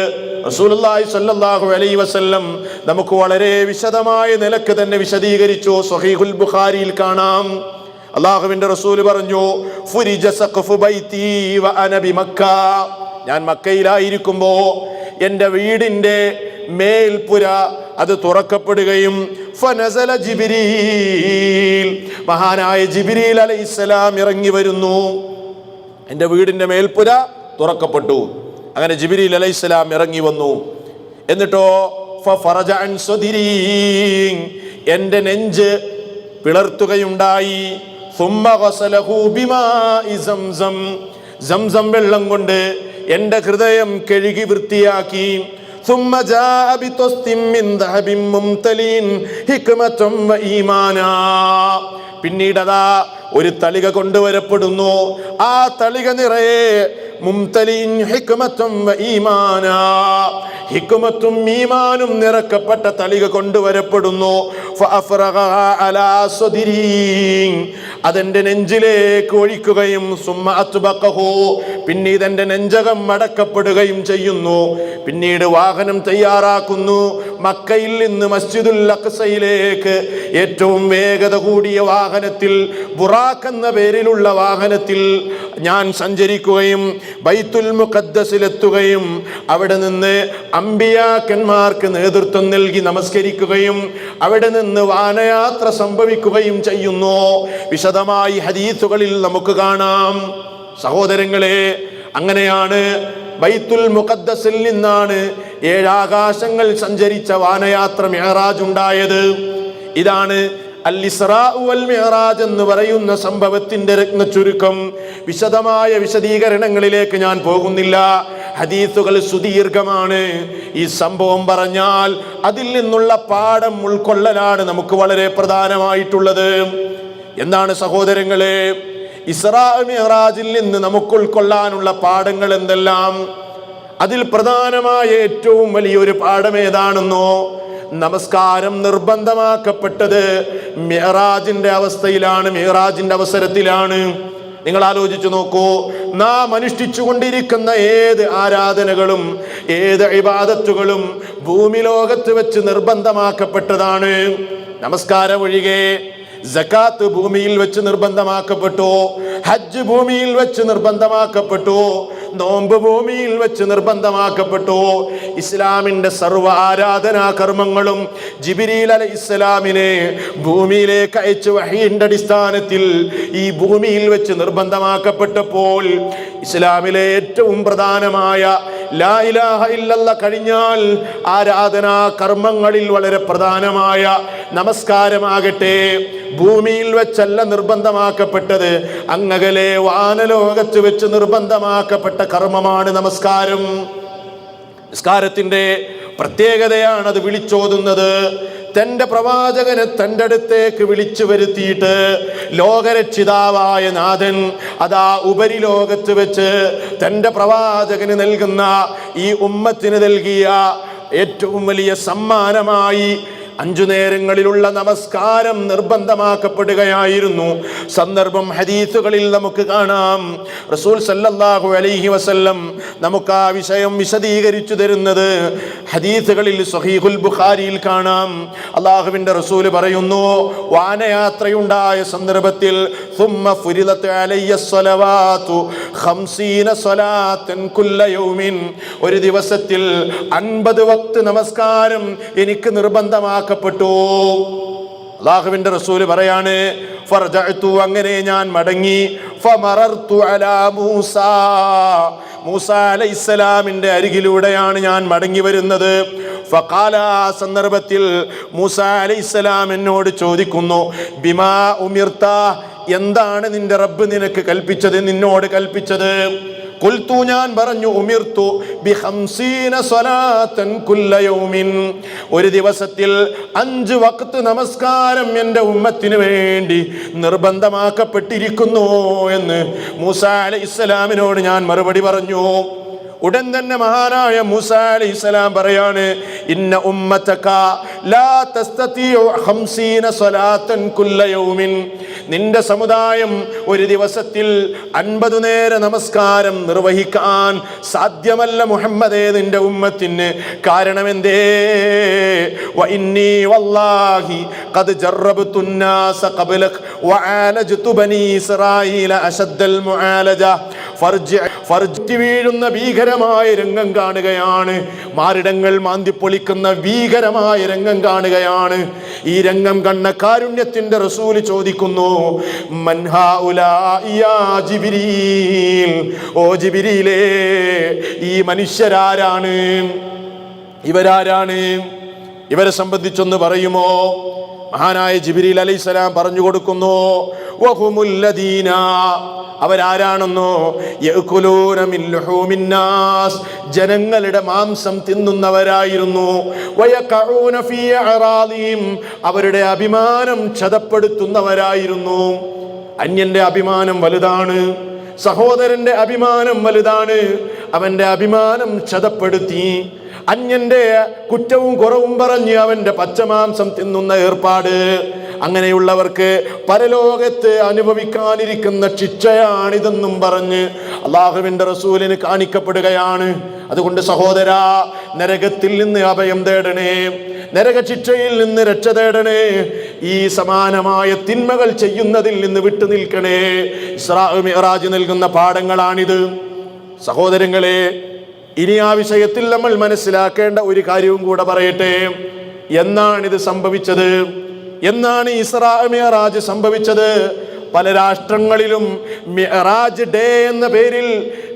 റസൂലുള്ളാഹി സ്വല്ലല്ലാഹു അലൈഹി വസല്ലം നമുക്ക് വളരെ വിശദമായ നിലക്ക് തന്നെ വിശദീകരിച്ചു. സ്വഹീഹുൽ ബുഖാരിയിൽ കാണാം, അല്ലാഹുവിന്റെ റസൂൽ പറഞ്ഞു, ഫുരിജ സഖഫു ബൈതി വ അന ബിമക്ക, ഞാൻ മക്കയിലായിരിക്കുമ്പോ എൻ്റെ വീടിന്റെ മേൽപ്പുര അത് തുറക്കപ്പെടുകയും, ഫനസല ജിബ്രീൽ, മഹാനായ ജിബ്രീൽ അലൈഹിസ്സലാം ഇറങ്ങി വരുന്നു. എൻ്റെ വീടിന്റെ മേൽപ്പുര തുറക്കപ്പെട്ടു. അങ്ങനെ ജിബ്രീൽ അലൈഹിസ്സലാം ഇറങ്ങി വന്നു. എന്നിട്ടോ ഫഫറജ അൻ സദ്രി, എൻ്റെ നെഞ്ച് പിളർത്തുകയുണ്ടായി. സുമ്മ ഗസലഹു ബിമാഇ സംസം, സംസം വെള്ളം കൊണ്ട് എൻ്റെ ഹൃദയം കഴുകി വൃത്തിയാക്കി. ثم جاء بطست من ذهب ممتلئ حكمة وإيمانا, പിന്നീടതാ ഒരു തളിക കൊണ്ടുവരപ്പെടുന്നു. ആ തളിക നിറയെ മുംതലിൻ ഹിക്മത്തും വ ഈമാനാ, ഹിക്മത്തും ഈമാനും നിറക്കപ്പെട്ട തളിക കൊണ്ടുവരപ്പെടുന്നു. ഫഅഫറഗഹാ അലാ സദ്രി, അതെന്റെ നെഞ്ചിലേക്ക് ഒഴിക്കുകയും, സുമ്മ അത്ബഖഹു, പിന്നീട് എന്റെ നെഞ്ചകം അടക്കപ്പെടുകയും ചെയ്യുന്നു. പിന്നീട് വാഹനം തയ്യാറാക്കുന്നു. മക്കയിൽ നിന്ന് മസ്ജിദുൽ അഖ്സയിലേക്ക് ഏറ്റവും വേഗത കൂടിയ വാഹനത്തിൽ, ബുറാഖ് എന്ന പേരിലുള്ള വാഹനത്തിൽ ഞാൻ സഞ്ചരിക്കുകയും ബൈത്തുൽ മുഖദ്ദസിലെത്തുകയും അവിടെ നിന്ന് അമ്പിയാക്കന്മാർക്ക് നേതൃത്വം നൽകി നമസ്കരിക്കുകയും അവിടെ നിന്ന് വാനയാത്ര സംഭവിക്കുകയും ചെയ്യുന്നു. വിശദമായി ഹദീസുകളിൽ നമുക്ക് കാണാം. സഹോദരങ്ങളെ, അങ്ങനെയാണ് ബൈത്തുൽ മുഖദ്ദസിൽ നിന്നാണ് 7 ആകാശങ്ങൾ സഞ്ചരിച്ച വാനയാത്ര മിഅ്റാജ് ഉണ്ടായത്. ഇതാണ് അൽ ഇസ്റാ വൽ മിഅ്റാജ് എന്ന് പറയുന്ന സംഭവത്തിന്റെ രത്നച്ചുരുക്കം. വിശദമായ വിശദീകരണങ്ങളിലേക്ക് ഞാൻ പോകുന്നില്ല, ഹദീസുകൾ സുദീർഘമാണ്. ഈ സംഭവം പറഞ്ഞാൽ അതിൽ നിന്നുള്ള പാഠം ഉൾക്കൊള്ളലാണ് നമുക്ക് വളരെ പ്രധാനമായിട്ടുള്ളത്. എന്താണ് സഹോദരങ്ങളെ, ഇസ്റാ മിഅ്റാജിൽ നിന്ന് നമുക്ക് ഉൾക്കൊള്ളാനുള്ള പാഠങ്ങൾ എന്തെല്ലാം? അതിൽ പ്രധാനമായ ഏറ്റവും വലിയൊരു പാഠം ഏതാണെന്നോ, നമസ്കാരം നിർബന്ധമാക്കപ്പെട്ടത് മിഅ്റാജിന്റെ അവസ്ഥയിലാണ്, മിഅ്റാജിന്റെ അവസരത്തിലാണ്. നിങ്ങൾ ആലോചിച്ചു നോക്കൂ, നാം അനുഷ്ഠിച്ചുകൊണ്ടിരിക്കുന്ന ഏത് ആരാധനകളും ഏത് ഇബാദത്തുകളും ഭൂമി ലോകത്ത് വെച്ച് നിർബന്ധമാക്കപ്പെട്ടതാണ്. നമസ്കാരം ഒഴികെ സകാത്ത് ഭൂമിയിൽ വെച്ച് നിർബന്ധമാക്കപ്പെട്ടു, ഹജ്ജ് ഭൂമിയിൽ വെച്ച് നിർബന്ധമാക്കപ്പെട്ടു, നോമ്പ് ഭൂമിയിൽ വെച്ച് നിർബന്ധമാക്കപ്പെട്ടു. ഇസ്ലാമിന്റെ സർവ്വ ആരാധനാ കർമ്മങ്ങളും ജിബ്രീൽ അലൈഹിസ്സലാമിനെ ഭൂമിയിലേക്ക് അയച്ചു വഹീന്റെ അടിസ്ഥാനത്തിൽ ഈ ഭൂമിയിൽ വെച്ച് നിർബന്ധമാക്കപ്പെട്ടപ്പോൾ ഇസ്ലാമിലെ ഏറ്റവും പ്രധാനമായ ലാ ഇലാഹ ഇല്ലല്ലാഹ് കഴിഞ്ഞാൽ ആരാധനാ കർമ്മങ്ങളിൽ വളരെ പ്രധാനമായ നമസ്കാരമാകട്ടെ ഭൂമിയിൽ വെച്ചല്ല നിർബന്ധമാക്കപ്പെട്ടത്, അങ്ങകലെ വാനലോകത്ത് വെച്ച് നിർബന്ധമാക്കപ്പെട്ട കർമ്മമാണ് നമസ്കാരം. നിസ്കാരത്തിന്റെ പ്രത്യേകതയാണ് അത് വിളിച്ചോതുന്നത്. തന്റെ പ്രവാചകനെ തൻ്റെ അടുത്തേക്ക് വിളിച്ചു വരുത്തിയിട്ട് ലോകരക്ഷിതാവായ നാഥൻ അതാ ഉപരിലോകത്ത് വെച്ച് തൻ്റെ പ്രവാചകന് നൽകുന്ന ഈ ഉമ്മത്തിന് നൽകിയ ഏറ്റവും വലിയ സമ്മാനമായി 5 നേരങ്ങളിലുള്ള നമസ്കാരം നിർബന്ധമാക്കപ്പെടുകയായിരുന്നു. സന്ദർഭം ഹദീസുകളിൽ നമുക്ക് കാണാം. റസൂൽ സല്ലല്ലാഹു അലൈഹി വസല്ലം നമുക്ക് ആ വിഷയം വിശദീകരിച്ചു തരുന്നത് ഹദീസുകളിൽ സ്വഹീഹുൽ ബുഖാരിയിൽ കാണാം. അല്ലാഹുവിൻ്റെ റസൂൽ പറയുന്നു, വാനയാത്രയുണ്ടായ സന്ദർഭത്തിൽ ثم فرضت علي الصلوات 50 صلاة كل يوم, ഒരു ദിവസത്തിൽ 50 വക്ത് നമസ്കാരം എനിക്ക് നിർബന്ധമാക്കപ്പെട്ടു. അല്ലാഹുവിൻ്റെ റസൂൽ പറയാണ്, ഫർജഅതു, അങ്ങനെ ഞാൻ മടങ്ങി, ഫമറർതു അലാ മൂസ, മൂസ അലൈഹിസ്സലാമിന്റെ അരികിലൂടെയാണ് ഞാൻ മടങ്ങി വരുന്നത്. ഫഖാല, സന്ദർഭത്തിൽ മൂസ അലൈഹിസ്സലാം എന്നോട് ചോദിക്കുന്നു, ബിമാ ഉമിർത, എന്താണ് നിന്റെ റബ്ബ് നിനക്ക് കൽപ്പിച്ചത്, നിന്നോട് കൽപ്പിച്ചത്? ഖുൽതു, ഞാൻ പറഞ്ഞു, ഉമിർതു ബി50 സ്വലാത്തൻ കുല്ല യൗമിൻ, ഒരു ദിവസത്തിൽ 5 വഖ്ത് നമസ്കാരം എൻ്റെ ഉമ്മത്തിന് വേണ്ടി നിർബന്ധമാക്കപ്പെട്ടിരിക്കുന്നു എന്ന് മൂസ അലൈഹിസ്സലാമിനോട് ഞാൻ മറുപടി പറഞ്ഞു. ഉടൻ തന്നെ മഹാനായ മൂസ അലൈഹിസ്സലാം പറയാണ്, ഇന്ന ഉമ്മതക ലാ തസ്തതിഉ 50 സ്വലാത്തൻ കുല്ല യൗമിൻ, നിന്റെ സമുദായം ഒരു ദിവസത്തിൽ 50 നേര നമസ്കാരം നിർവഹിക്കാൻ സാധ്യമല്ല മുഹമ്മദേ നിന്റെ ഉമ്മത്തിന്. കാരണം എന്തേ? വഇന്നി വല്ലാഹി ഖദ് ജറബ്തു الناس قبلك وعالجت بني إسرائيل أشد المعالجة. ഫർജ് വീഴുന്ന ഭീകരമായ രംഗം കാണുകയാണ്, മാറിടങ്ങൾ മാന്തിപ്പൊളിക്കുന്ന ഭീകരമായ രംഗം കാണുകയാണ്. ഈ രംഗം കണ്ട കാരുണ്യത്തിന്റെ റസൂല് ചോദിക്കുന്നു, മൻ ഹൗലാഇ യാ ജിബ്രീൽ, ഓ ജിബ്രീലേ, ഈ മനുഷ്യരാരാണ്, ഇവരാരാണ്, ഇവരെ സംബന്ധിച്ചൊന്ന് പറയുമോ? മഹാനായ ജിബ്രീൽ അലൈഹിസ്സലാം പറഞ്ഞു കൊടുക്കുന്നു, വഹുമുല്ലദീന, അവരാരാണെന്നോ, യഅ്കുലൂന മിൻ ലുഹൂമിൻ നാസ്, ജനങ്ങളുടെ മാംസം തിന്നുന്നവരായിരുന്നു. വയഖഊന ഫീ അറാദിഹിം, അവരുടെ അഭിമാനം ക്ഷതപ്പെടുത്തുന്നവരായിരുന്നു. അന്യന്റെ അഭിമാനം വലുതാണ്, സഹോദരന്റെ അഭിമാനം വലുതാണ്. അവന്റെ അഭിമാനം ക്ഷതപ്പെടുത്തി അന്യന്റെ കുറ്റവും കുറവും പറഞ്ഞ് അവന്റെ പച്ചമാംസം തിന്നുന്ന ഏർപ്പാട്, അങ്ങനെയുള്ളവർക്ക് പരലോകത്ത് അനുഭവിക്കാനിരിക്കുന്ന ശിക്ഷയാണിതെന്നും പറഞ്ഞ് അല്ലാഹുവിൻ്റെ റസൂലിന് കാണിക്കപ്പെടുകയാണ്. അതുകൊണ്ട് സഹോദരാ, നരകത്തിൽ നിന്ന് അഭയം തേടണേ, നരക ശിക്ഷയിൽ നിന്ന് രക്ഷ തേടണേ, ഈ സമാനമായ തിന്മകൾ ചെയ്യുന്നതിൽ നിന്ന് വിട്ടു നിൽക്കണേ. ഇസ്രാ മിഅ്റാജ് നൽകുന്ന പാഠങ്ങളാണിത്. സഹോദരങ്ങളെ, ഇനി ആ വിഷയത്തിൽ നമ്മൾ മനസ്സിലാക്കേണ്ട ഒരു കാര്യവും കൂടെ പറയട്ടെ. എന്നാണിത് സംഭവിച്ചത്? എന്നാണ് ഇസ്രാ മിഅ്റാജ് സംഭവിച്ചത്? പല രാഷ്ട്രങ്ങളിലും മിഅ്റാജ് ഡേ എന്ന പേരിൽ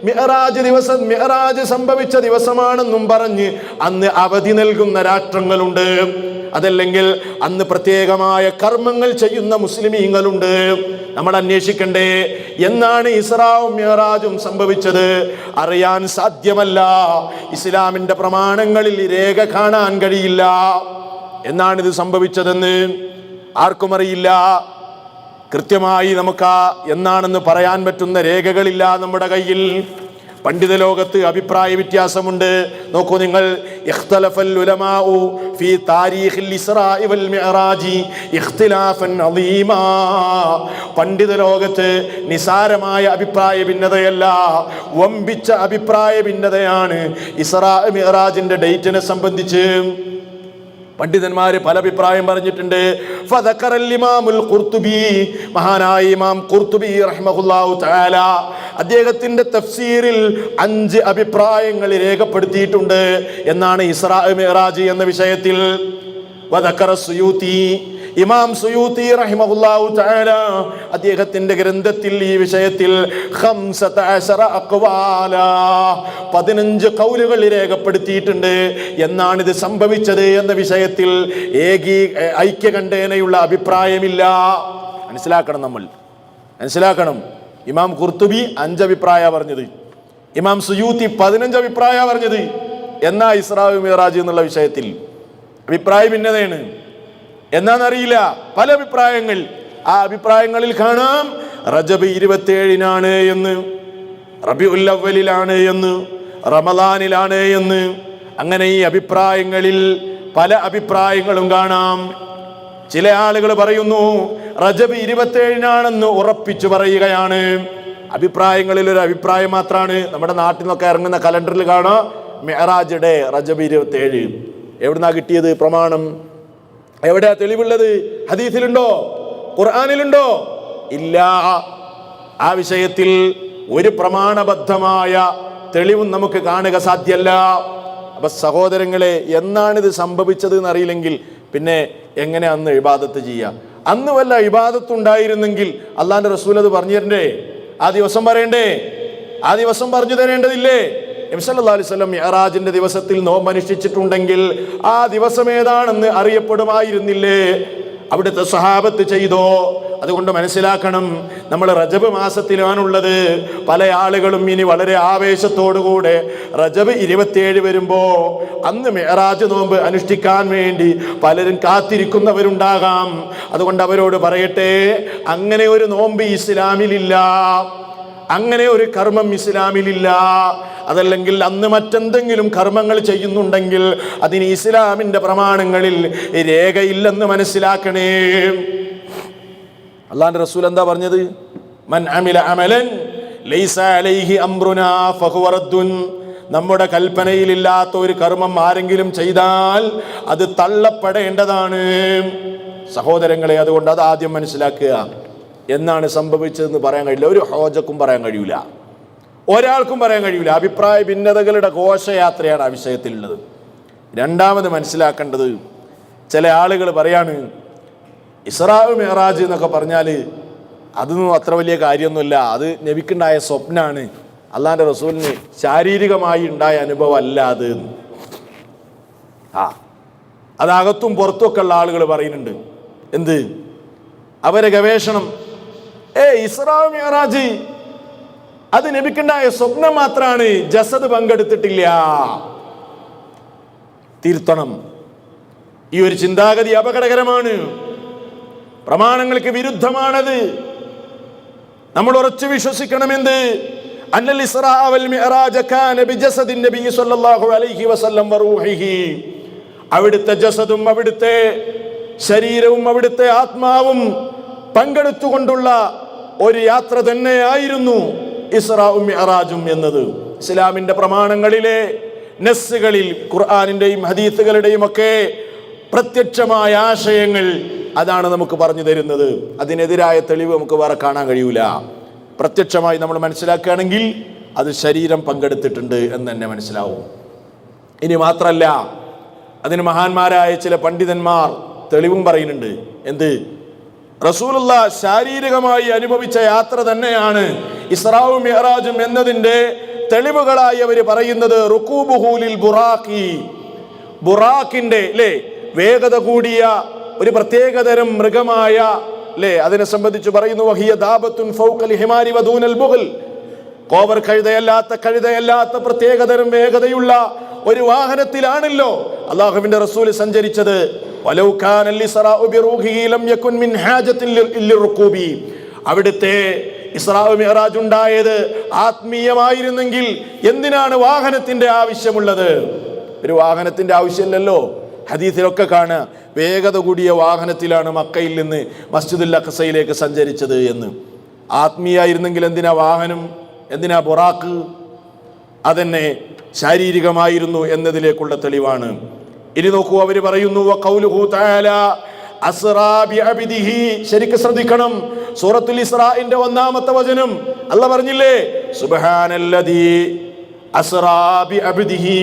മിഅ്റാജ് ദിവസം, മിഅ്റാജ് സംഭവിച്ച ദിവസമാണെന്നും പറഞ്ഞ് അന്ന് അവധി നൽകുന്ന രാഷ്ട്രങ്ങളുണ്ട്. അതല്ലെങ്കിൽ അന്ന് പ്രത്യേകമായ കർമ്മങ്ങൾ ചെയ്യുന്ന മുസ്ലിമീങ്ങളുണ്ട്. നമ്മൾ അന്വേഷിക്കണ്ടേ, എന്നാണ് ഇസ്രാവും മിഅ്റാജും സംഭവിച്ചത്? അറിയാൻ സാധ്യമല്ല. ഇസ്ലാമിന്റെ പ്രമാണങ്ങളിൽ രേഖ കാണാൻ കഴിയില്ല. എന്നാണിത് സംഭവിച്ചതെന്ന് ആർക്കും അറിയില്ല. കൃത്യമായി നമുക്ക് എന്നാണെന്ന് പറയാൻ പറ്റുന്ന രേഖകളില്ല നമ്മുടെ കയ്യിൽ. പണ്ഡിത ലോകത്ത് അഭിപ്രായ വ്യത്യാസമുണ്ട്. നോക്കൂ നിങ്ങൾ, ഇഖ്തലഫൽ ഉലമാഉ ഫീ താരീഖിൽ ഇസ്റാഇ വൽ മിഅ്റാജി ഇഖ്തിലാഫൻ അളീമാ. പണ്ഡിത ലോകത്ത് നിസാരമായ അഭിപ്രായ ഭിന്നതയല്ല, വമ്പിച്ച അഭിപ്രായ ഭിന്നതയാണ് ഇസ്റാ മിഅ്റാജിന്റെ ഡേറ്റിനെ സംബന്ധിച്ച്. പണ്ഡിതന്മാര് പല അഭിപ്രായം പറഞ്ഞിട്ടുണ്ട്. ഫദക്കറൽ ഇമാമുൽ ഖുർത്തുബി, മഹാനായ ഇമാം ഖുർത്തുബി റഹ്മഹുല്ലാഹു തആല അദ്ദേഹത്തിന്റെ തഫ്സീറിൽ 5 അഭിപ്രായങ്ങൾ രേഖപ്പെടുത്തിയിട്ടുണ്ട് എന്നാണ് ഇസ്റാ മിഅ്റാജ് എന്ന വിഷയത്തിൽ. വദക്കറ സുയൂത്തി, ഇമാം സുയൂത്തി റഹിമഹുല്ലാഹു തആല അദ്ദേഹത്തിന്റെ ഗ്രന്ഥത്തിൽ ഈ വിഷയത്തിൽ 15 അഖ്വാല 15 ഖൗലുകൾ രേഖപ്പെടുത്തിയിട്ടുണ്ട്. എന്നാണ് ഇത് സംഭവിച്ചത് എന്ന വിഷയത്തിൽ ഐക്യകണ്ഠേനയുള്ള അഭിപ്രായമില്ല. മനസ്സിലാക്കണം, നമ്മൾ മനസ്സിലാക്കണം. ഇമാം ഖുർത്തുബി 5 അഭിപ്രായ പറഞ്ഞത്, ഇമാം സുയൂത്തി 15 അഭിപ്രായ പറഞ്ഞത്. എന്നാ ഇസ്റാ മിഅ്റാജ് എന്നുള്ള വിഷയത്തിൽ അഭിപ്രായ ഭിന്നതയാണ്. എന്നാന്നറിയില്ല, പല അഭിപ്രായങ്ങൾ. ആ അഭിപ്രായങ്ങളിൽ കാണാം റജബ് 27-നാണ് എന്ന്, റബീഉൽ അവ്വലിലാണ് എന്ന്, റമദാനിലാണ് എന്ന്. അങ്ങനെ ഈ അഭിപ്രായങ്ങളിൽ പല അഭിപ്രായങ്ങളും കാണാം. ചില ആളുകൾ പറയുന്നു റജബ് 27-നാണെന്ന് ഉറപ്പിച്ചു പറയുകയാണ്. അഭിപ്രായങ്ങളിൽ ഒരു അഭിപ്രായം മാത്രമാണ്. നമ്മുടെ നാട്ടിൽ നിന്നൊക്കെ ഇറങ്ങുന്ന കലണ്ടറിൽ കാണാം മിഅ്റാജ് ഡേ റജബ് 27. എവിടുന്നാ കിട്ടിയത് പ്രമാണം? എവിടെയാ തെളിവുള്ളത്? ഹദീസിലുണ്ടോ? ഖുർആനിലുണ്ടോ? ഇല്ല. ആ വിഷയത്തിൽ ഒരു പ്രമാണബദ്ധമായ തെളിവും നമുക്ക് കാണുക സാധ്യമല്ല. അപ്പൊ സഹോദരങ്ങളെ, എന്നാണിത് സംഭവിച്ചത് എന്നറിയില്ലെങ്കിൽ പിന്നെ എങ്ങനെ അന്ന് ഇബാദത്ത് ചെയ്യാം? അന്ന് വല്ല ഇബാദത്തുണ്ടായിരുന്നെങ്കിൽ അള്ളാന്റെ റസൂൽ അത് പറഞ്ഞു തരണ്ടേ? ആ ദിവസം പറയണ്ടേ? ആ ദിവസം പറഞ്ഞു തരേണ്ടതില്ലേ? നബി സല്ലല്ലാഹു അലൈഹി വസല്ലം മിഅ്റാജിന്റെ ദിവസത്തിൽ നോമ്പ് അനുഷ്ഠിച്ചിട്ടുണ്ടെങ്കിൽ ആ ദിവസം ഏതാണെന്ന് അറിയപ്പെടുമായിരുന്നില്ലേ? അവിടുത്തെ സ്വഹാബത്ത് ചെയ്തോ? അതുകൊണ്ട് മനസ്സിലാക്കണം, നമ്മൾ റജബ് മാസത്തിലാണുള്ളത്. പല ആളുകളും ഇനി വളരെ ആവേശത്തോടുകൂടെ റജബ് 27 വരുമ്പോ അന്ന് മിഅ്റാജ് നോമ്പ് അനുഷ്ഠിക്കാൻ വേണ്ടി പലരും കാത്തിരിക്കുന്നവരുണ്ടാകാം. അതുകൊണ്ട് അവരോട് പറയട്ടെ, അങ്ങനെ ഒരു നോമ്പ് ഇസ്ലാമിലില്ല, അങ്ങനെ ഒരു കർമ്മം ഇസ്ലാമിലില്ല. അതല്ലെങ്കിൽ അന്ന് മറ്റെന്തെങ്കിലും കർമ്മങ്ങൾ ചെയ്യുന്നുണ്ടെങ്കിൽ അതിന് ഇസ്ലാമിന്റെ പ്രമാണങ്ങളിൽ രേഖയില്ലെന്ന് മനസ്സിലാക്കണേ. അല്ലാഹുവിന്റെ റസൂൽ എന്താ പറഞ്ഞത്? മൻ അമില അമലൻ ലൈസ അലൈഹി അംറുനാ ഫഹുവ റദ്ദുൻ. നമ്മുടെ കൽപ്പനയിലില്ലാത്ത ഒരു കർമ്മം ആരെങ്കിലും ചെയ്താൽ അത് തള്ളപ്പെടേണ്ടതാണ്. സഹോദരങ്ങളെ, അതുകൊണ്ട് അത് ആദ്യം മനസ്സിലാക്കുക. എന്നാണ് സംഭവിച്ചതെന്ന് പറയാൻ കഴിയില്ല. ഒരു ഹോജക്കും പറയാൻ കഴിയൂല, ഒരാൾക്കും പറയാൻ കഴിയൂല. അഭിപ്രായ ഭിന്നതകളുടെ ഘോഷയാത്രയാണ് ആ വിഷയത്തിലുള്ളത്. രണ്ടാമത് മനസ്സിലാക്കേണ്ടത്, ചില ആളുകൾ പറയാണ് ഇസ്റാ മിഅ്റാജ് എന്നൊക്കെ പറഞ്ഞാൽ അതൊന്നും അത്ര വലിയ കാര്യമൊന്നുമില്ല, അത് നബിക്കുണ്ടായ സ്വപ്നാണ്, അള്ളാന്റെ റസൂലിന് ശാരീരികമായി ഉണ്ടായ അനുഭവം അല്ല അത്. അതകത്തും പുറത്തുമൊക്കെ ഉള്ള ആളുകൾ പറയുന്നുണ്ട്. എന്ത്? അവരെ ഗവേഷണം, ഇസ്റാ മിഅ്റാജ് അത് നബിക്കുണ്ടായ സ്വപ്നം മാത്രമാണ്, ജസദ് പങ്കെടുത്തിട്ടില്ല. തിരുത്തണം. ഈ ഒരു ചിന്താഗതി അപകടകരമാണ്, പ്രമാണങ്ങൾക്ക് വിരുദ്ധമാണത്. നമ്മൾ ഉറച്ചു വിശ്വസിക്കണമെന്ത്? അന്നൽ ഇസ്റാ വൽ മിഅ്റാജ കാന ബിജസദിൻ നബി സ്വല്ലല്ലാഹു അലൈഹി വസല്ലം വറൂഹിഹി. അവിടുത്തെ ജസദും അവിടുത്തെ ശരീരവും അവിടുത്തെ ആത്മാവും പങ്കെടുത്തുകൊണ്ടുള്ള ഒരു യാത്ര തന്നെയായിരുന്നു ഇസ്റാഉം മിഅ്റാജും എന്നത്. ഇസ്ലാമിന്റെ പ്രമാണങ്ങളിലെ നസ്സുകളിൽ, ഖുർആനിന്റെയും ഹദീസുകളുടെയും ഒക്കെ പ്രത്യക്ഷമായ ആശയങ്ങൾ അതാണ് നമുക്ക് പറഞ്ഞു തരുന്നത്. അതിനെതിരായ തെളിവ് നമുക്ക് വേറെ കാണാൻ കഴിയൂല. പ്രത്യക്ഷമായി നമ്മൾ മനസ്സിലാക്കുകയാണെങ്കിൽ അത് ശരീരം പങ്കെടുത്തിട്ടുണ്ട് എന്ന് തന്നെ മനസ്സിലാവും. ഇനി മാത്രല്ല, അതിന് മഹാന്മാരായ ചില പണ്ഡിതന്മാർ തെളിവും പറയുന്നുണ്ട്. എന്ത്? റസൂലുള്ള ശാരീരികമായി അനുഭവിച്ച യാത്ര തന്നെയാണ് ഇസ്റാഉം മിഅ്റാജും എന്നതിന്റെ തെളിവുകളായി അവർ പറയുന്നത് റുകൂബുഹുലിൽ ബുറാഖി, ബുറാഖിന്റെ വേഗത കൂടിയ ഒരു പ്രത്യേകതരം മൃഗമായ അതിനെ സംബന്ധിച്ച് പറയുന്നു വഹിയ ദാബത്തുൻ ഫൗഖൽ ഹിമാരി വദൂനൽ ബുഗ്ൽ. കോവർ കഴുതയല്ലാത്ത പ്രത്യേകതരം വേഗതയുള്ള ഒരു വാഹനത്തിലാണല്ലോ അല്ലാഹുവിന്റെ റസൂൽ സഞ്ചരിച്ചത്. വലൗ കാന ലിസ്റാഉ ബിറൂഹിഹി ലം യകുൻ മിൻ ഹാജത്തിൻ ലിർറുകൂബി. അവിടുത്തെ ഇസ്രാ മിഅ്റാജ് ഉണ്ടായത് ആത്മീയമായിരുന്നെങ്കിൽ എന്തിനാണ് വാഹനത്തിന്റെ ആവശ്യമുള്ളത്? ഒരു വാഹനത്തിന്റെ ആവശ്യമില്ലല്ലോ. ഹദീസിലൊക്കെ കാണുക വേഗത കൂടിയ വാഹനത്തിലാണ് മക്കയിൽ നിന്ന് മസ്ജിദുൽ അഖ്സയിലേക്ക് സഞ്ചരിച്ചത് എന്ന്. ആത്മീയായിരുന്നെങ്കിൽ എന്തിനാ വാഹനം, എന്തിനാ ബുറാഖ്? അതെന്നെ ശാരീരികമായിരുന്നു എന്നതിലേക്കുള്ള തെളിവാണ്. ഇനി നോക്കൂ, അവർ പറയുന്നു വഖൗലുഹു തആല അസ്റാ ബിഅബ്ദിഹി. ശരിക്ക് ശ്രദ്ധിക്കണം, സൂറത്തുൽ ഇസ്രാഇന്റെ 1-ാമത്തെ വചനം അല്ലാഹ് പറഞ്ഞില്ലേ, സുബ്ഹാനല്ലദീ അസ്റാ ബിഅബ്ദിഹി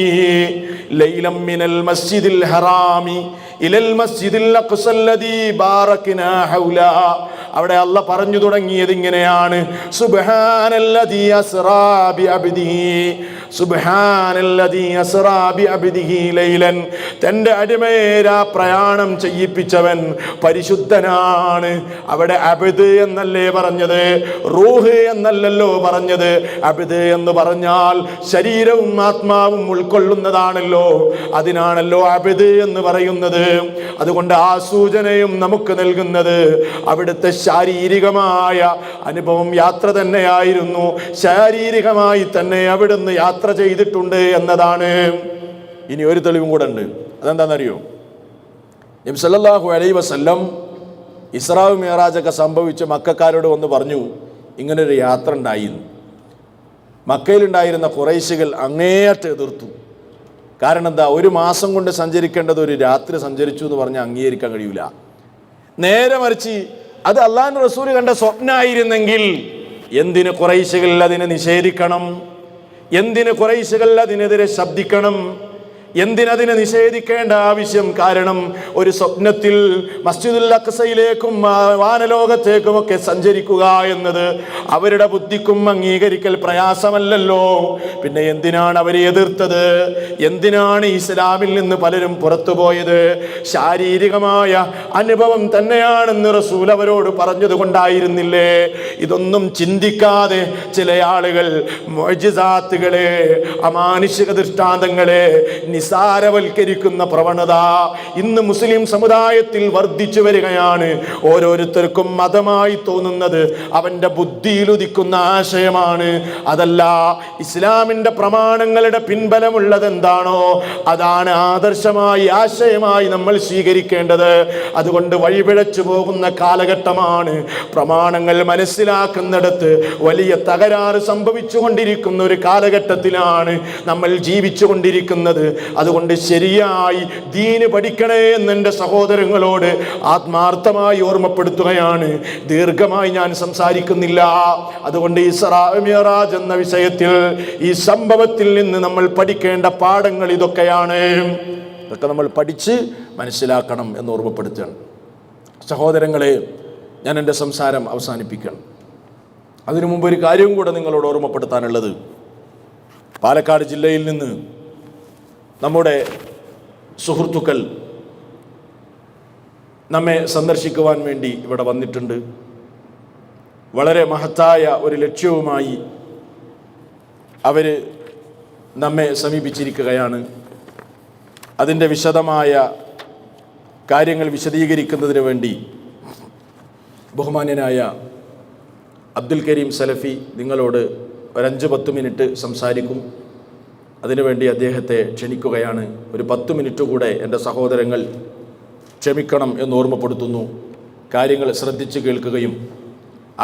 ലൈലം മിനൽ മസ്ജിദിൽ ഹറാമി ഇലൽ മസ്ജിദിൽ അഖ്സല്ലദീ ബാറക്നാ ഹൗലാ. അവിടെ അല്ലാഹ് പറഞ്ഞു തുടങ്ങിയത് ഇങ്ങനെയാണ്, സുബ്ഹാനല്ലദീ അസ്റാ ബിഅബ്ദിഹി, സുബ്ഹാനല്ലദീ അസ്റാ ബിഅബ്ദിഹി ലൈലൻ. തന്റെ അടിമയെ പ്രയാണം ചെയ്യിപ്പിച്ചവൻ പരിശുദ്ധനാണ്. അവിടെ അബ്ദ് എന്നല്ലേ പറഞ്ഞത്, റൂഹ് എന്നല്ലല്ലോ പറഞ്ഞത്. അബ്ദ് എന്ന് പറഞ്ഞാൽ ശരീരവും ആത്മാവും ഉൾക്കൊള്ളുന്നതാണല്ലോ, അതിനാണല്ലോ അബ്ദ് എന്ന് പറയുന്നത്. അതുകൊണ്ട് ആ സൂചനയും നമുക്ക് നൽകുന്നത് അവിടുത്തെ ശാരീരികമായ അനുഭവം യാത്ര തന്നെയായിരുന്നു. ശാരീരികമായി തന്നെ അവിടുന്ന് യാത്ര ചെയ്തിട്ടുണ്ട് എന്നതാണ്. ഇനി ഒരു തെളിവും കൂടെ ഉണ്ട്. അതെന്താണെന്നറിയോ? നബി സല്ലല്ലാഹു അലൈഹി വസല്ലം ഇസ്രാ മിഅ്റാജൊക്കെ സംഭവിച്ച് മക്കക്കാരോട് വന്ന് പറഞ്ഞു, ഇങ്ങനൊരു യാത്ര ഉണ്ടായിരുന്നു. മക്കയിലുണ്ടായിരുന്ന ഖുറൈശികൾ അങ്ങേയറ്റം എതിർത്തു. കാരണം എന്താ, ഒരു മാസം കൊണ്ട് സഞ്ചരിക്കേണ്ടത് ഒരു രാത്രി സഞ്ചരിച്ചു എന്ന് പറഞ്ഞാൽ അംഗീകരിക്കാൻ കഴിയൂല. നേരെ മറിച്ച് അത് അള്ളാഹുവിന്റെ റസൂൽ കണ്ട സ്വപ്നമായിരുന്നെങ്കിൽ എന്തിന് ഖുറൈശികൾ അതിനെ നിഷേധിക്കണം? എന്തിന് ഖുറൈശികൾ അതിനെതിരെ ശബ്ദിക്കണം? എന്തിനതിനെ നിഷേധിക്കേണ്ട ആവശ്യം? കാരണം ഒരു സ്വപ്നത്തിൽ മസ്ജിദുൽ അഖ്സയിലേക്കും വാനലോകത്തേക്കും ഒക്കെ സഞ്ചരിക്കുക എന്നത് അവരുടെ ബുദ്ധിക്കും അംഗീകരിക്കൽ പ്രയാസമല്ലല്ലോ. പിന്നെ എന്തിനാണ് അവരെ എതിർത്തത്? എന്തിനാണ് ഇസ്ലാമിൽ നിന്ന് പലരും പുറത്തുപോയത്? ശാരീരികമായ അനുഭവം തന്നെയാണെന്ന് റസൂൽ അവരോട് പറഞ്ഞത് കൊണ്ടായിരുന്നില്ലേ? ഇതൊന്നും ചിന്തിക്കാതെ ചില ആളുകൾ മുഅ്ജിസാത്തുകളെ, അമാനുഷിക ദൃഷ്ടാന്തങ്ങളെ നിസാരവൽക്കരിക്കുന്ന പ്രവണത ഇന്ന് മുസ്ലിം സമുദായത്തിൽ വർദ്ധിച്ചു വരികയാണ്. ഓരോരുത്തർക്കും മതമായി തോന്നുന്നത് അവന്റെ ബുദ്ധിയിൽ ഉദിക്കുന്ന ആശയമാണ്. അതല്ല, ഇസ്ലാമിന്റെ പ്രമാണങ്ങളുടെ പിൻബലമുള്ളത് എന്താണോ അതാണ് ആദർശമായി, ആശയമായി നമ്മൾ സ്വീകരിക്കേണ്ടത്. അതുകൊണ്ട് വഴിപിഴച്ചു പോകുന്ന കാലഘട്ടമാണ്. പ്രമാണങ്ങൾ മനസ്സിലാക്കുന്നിടത്ത് വലിയ തകരാറ് സംഭവിച്ചു കൊണ്ടിരിക്കുന്ന ഒരു കാലഘട്ടത്തിലാണ് നമ്മൾ ജീവിച്ചു കൊണ്ടിരിക്കുന്നത്. അതുകൊണ്ട് ശരിയായി ദീന് പഠിക്കണേ എന്ന് എൻ്റെ സഹോദരങ്ങളോട് ആത്മാർത്ഥമായി ഓർമ്മപ്പെടുത്തുകയാണ്. ദീർഘമായി ഞാൻ സംസാരിക്കുന്നില്ല. അതുകൊണ്ട് ഇസ്രാ മിഅ്റാജ് എന്ന വിഷയത്തിൽ, ഈ സംഭവത്തിൽ നിന്ന് നമ്മൾ പഠിക്കേണ്ട പാഠങ്ങൾ ഇതൊക്കെയാണ്. ഇതൊക്കെ നമ്മൾ പഠിച്ച് മനസ്സിലാക്കണം എന്ന് ഓർമ്മപ്പെടുത്തുകയാണ്. സഹോദരങ്ങളെ, ഞാൻ എൻ്റെ സംസാരം അവസാനിപ്പിക്കണം. അതിനു മുമ്പ് ഒരു കാര്യവും കൂടെ നിങ്ങളോട് ഓർമ്മപ്പെടുത്താനുള്ളത്, പാലക്കാട് ജില്ലയിൽ നിന്ന് നമ്മുടെ സുഹൃത്തുക്കൾ നമ്മെ സന്ദർശിക്കുവാൻ വേണ്ടി ഇവിടെ വന്നിട്ടുണ്ട്. വളരെ മഹത്തായ ഒരു ലക്ഷ്യവുമായി അവർ നമ്മെ സമീപിച്ചിരിക്കുകയാണ്. അതിൻ്റെ വിശദമായ കാര്യങ്ങൾ വിശദീകരിക്കുന്നതിന് വേണ്ടി ബഹുമാന്യനായ അബ്ദുൽ കരീം സലഫി നിങ്ങളോട് ഒരു 5-10 മിനിറ്റ് സംസാരിക്കും. അതിനുവേണ്ടി അദ്ദേഹത്തെ ക്ഷണിക്കുകയാണ്. ഒരു 10 മിനിറ്റ് കൂടെ എൻ്റെ സഹോദരങ്ങൾ ക്ഷമിക്കണം എന്ന് ഓർമ്മപ്പെടുത്തുന്നു. കാര്യങ്ങൾ ശ്രദ്ധിച്ച് കേൾക്കുകയും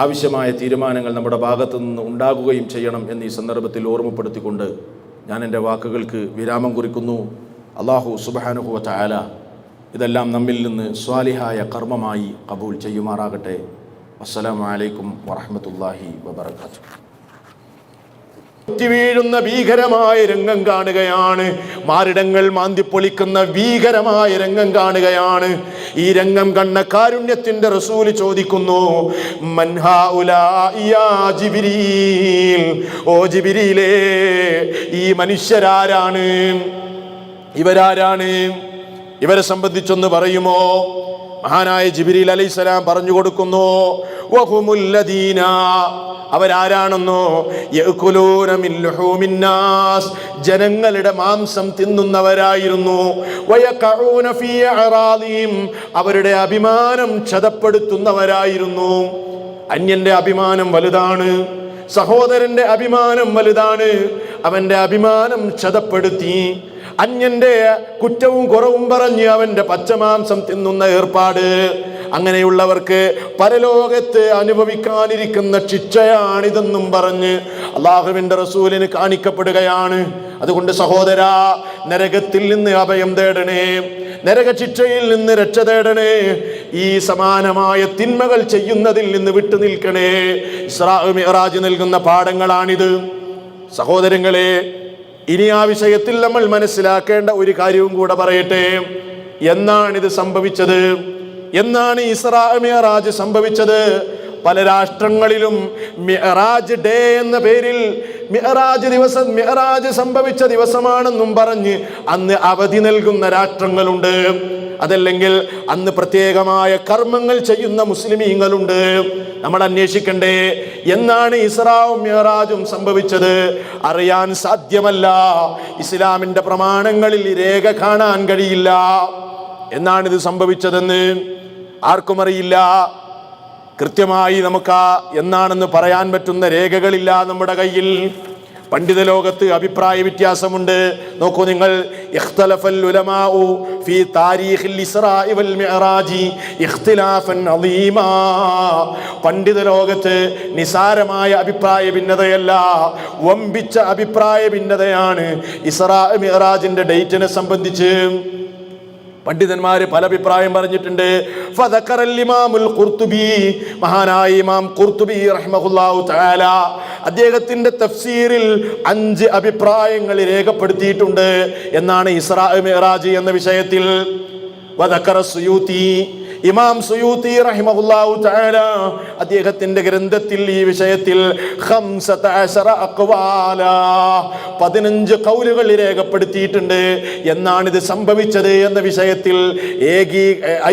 ആവശ്യമായ തീരുമാനങ്ങൾ നമ്മുടെ ഭാഗത്തു നിന്ന് ഉണ്ടാകുകയും ചെയ്യണം എന്ന് ഈ സന്ദർഭത്തിൽ ഓർമ്മപ്പെടുത്തിക്കൊണ്ട് ഞാൻ എൻ്റെ വാക്കുകൾക്ക് വിരാമം കുറിക്കുന്നു. അല്ലാഹു സുബ്ഹാനഹു വ തആല ഇതെല്ലാം നമ്മിൽ നിന്ന് സ്വാലിഹായ കർമ്മമായി ഖബൂൽ ചെയ്യുമാറാകട്ടെ. അസ്സലാമു അലൈക്കും വറഹ്മത്തുള്ളാഹി വബറകാതുഹു. വീഴുന്ന ഭീകരമായ രംഗം കാണുകയാണ്. മാറിടങ്ങൾ മാന്തിപ്പൊളിക്കുന്ന ഭീകരമായ രംഗം കാണുകയാണ്. ഈ രംഗം കണ്ട കാരുണ്യത്തിന്റെ റസൂൽ ചോദിക്കുന്നു, മൻ ഹൗലാഇ യാ ജിബ്രീൽ, ഓ ജിബ്രീലേ, ഈ മനുഷ്യരാരാണ്? ഇവരാരാണ്? ഇവരെ സംബന്ധിച്ചൊന്ന് പറയുമോ? മഹാനായ ജിബ്രീൽ അലൈഹിസ്സലാം പറഞ്ഞു കൊടുക്കുന്നു, വഹുമുല്ലദീന, അവരാരാണെന്നോ, യഅ്കുലൂന മിൻ ലുഹൂമിൻ നാസ്, ജനങ്ങളുടെ മാംസം തിന്നുന്നവരായിരുന്നു. വയഖഊന ഫീ അറാദിഹിം, അവരുടെ അഭിമാനം ക്ഷതപ്പെടുത്തുന്നവരായിരുന്നു. അന്യന്റെ അഭിമാനം വലുതാണ്, സഹോദരന്റെ അഭിമാനം വലുതാണ്. അവന്റെ അഭിമാനം ക്ഷതപ്പെടുത്തി അന്യന്റെ കുറ്റവും കുറവും പറഞ്ഞ് അവന്റെ പച്ചമാംസം തിന്നുന്ന ഏർപ്പാട്, അങ്ങനെയുള്ളവർക്ക് പരലോകത്ത് അനുഭവിക്കാനിരിക്കുന്ന ശിക്ഷയാണിതെന്നും പറഞ്ഞ് അള്ളാഹുവിന്റെ റസൂലിന് കാണിക്കപ്പെടുകയാണ്. അതുകൊണ്ട് സഹോദരാ, നരകത്തിൽ നിന്ന് അഭയം തേടണേ, നരക ശിക്ഷയിൽ നിന്ന് രക്ഷ തേടണേ, ഈ സമാനമായ തിന്മകൾ ചെയ്യുന്നതിൽ നിന്ന് വിട്ടു നിൽക്കണേ. ഇസ്രാ മിഅ്റാജ് നൽകുന്ന പാഠങ്ങളാണിത്. സഹോദരങ്ങളെ, ഇനി ആ വിഷയത്തിൽ നമ്മൾ മനസ്സിലാക്കേണ്ട ഒരു കാര്യവും കൂടെ പറയട്ടെ. എന്നാണിത് സംഭവിച്ചത്? എന്നാണ് ഇസ്രാ മിഅ്റാജ് സംഭവിച്ചത്? പല രാഷ്ട്രങ്ങളിലും മിഅ്റാജ് ഡേ എന്ന പേരിൽ മിഅ്റാജ് ദിവസം, മിഅ്റാജ് സംഭവിച്ച ദിവസമാണെന്നും പറഞ്ഞ് അന്ന് അവധി നൽകുന്ന രാഷ്ട്രങ്ങളുണ്ട്. അതല്ലെങ്കിൽ അന്ന് പ്രത്യേകമായ കർമ്മങ്ങൾ ചെയ്യുന്ന മുസ്ലിമീങ്ങളുണ്ട്. നമ്മൾ അന്വേഷിക്കണ്ടേ എന്നാണ് ഇസ്രാവും മിഅ്റാജും സംഭവിച്ചത്? അറിയാൻ സാധ്യമല്ല. ഇസ്ലാമിന്റെ പ്രമാണങ്ങളിൽ രേഖ കാണാൻ കഴിയില്ല. എന്നാണിത് സംഭവിച്ചതെന്ന് ആർക്കും അറിയില്ല. കൃത്യമായി നമുക്ക് എന്നാണെന്ന് പറയാൻ പറ്റുന്ന രേഖകളില്ല നമ്മുടെ കയ്യിൽ. പണ്ഡിത ലോകത്ത് അഭിപ്രായ വ്യത്യാസമുണ്ട്. നോക്കൂ നിങ്ങൾ, ഇഖ്തലഫൽ ഉലമാഉ ഫീ താരീഖിൽ ഇസ്റാഇ വൽ മിഅ്റാജി ഇഖ്തിലാഫൻ അളീമാ. പണ്ഡിത ലോകത്ത് നിസാരമായ അഭിപ്രായ ഭിന്നതയല്ല, വമ്പിച്ച അഭിപ്രായ ഭിന്നതയാണ് ഇസ്റാ മിഅ്റാജിന്റെ ഡേറ്റിനെ സംബന്ധിച്ച്. പണ്ഡിതന്മാര് പല അഭിപ്രായം പറഞ്ഞിട്ടുണ്ട്. ഫദക്കറൽ ഇമാമുൽ ഖുർത്തുബി, മഹാനായ ഇമാം ഖുർത്തുബി റഹിമഹുല്ലാഹു തആല അദ്ദേഹത്തിന്റെ തഫ്സീറിൽ 5 അഭിപ്രായങ്ങൾ രേഖപ്പെടുത്തിയിട്ടുണ്ട് എന്നാണ് ഇസ്രാ മിഅ്റാജ് എന്ന വിഷയത്തിൽ. വദക്കറ സുയൂത്തി, ഇമാം സുയൂത്തി റഹിമഹുല്ലാഹു തആല അദ്ദേഹത്തിന്റെ ഗ്രന്ഥത്തിൽ ഈ വിഷയത്തിൽ 15 അഖ്വാല, 15 ഖൗലുകൾ രേഖപ്പെടുത്തിയിട്ടുണ്ട്. എന്നാണിത് സംഭവിച്ചത് എന്ന വിഷയത്തിൽ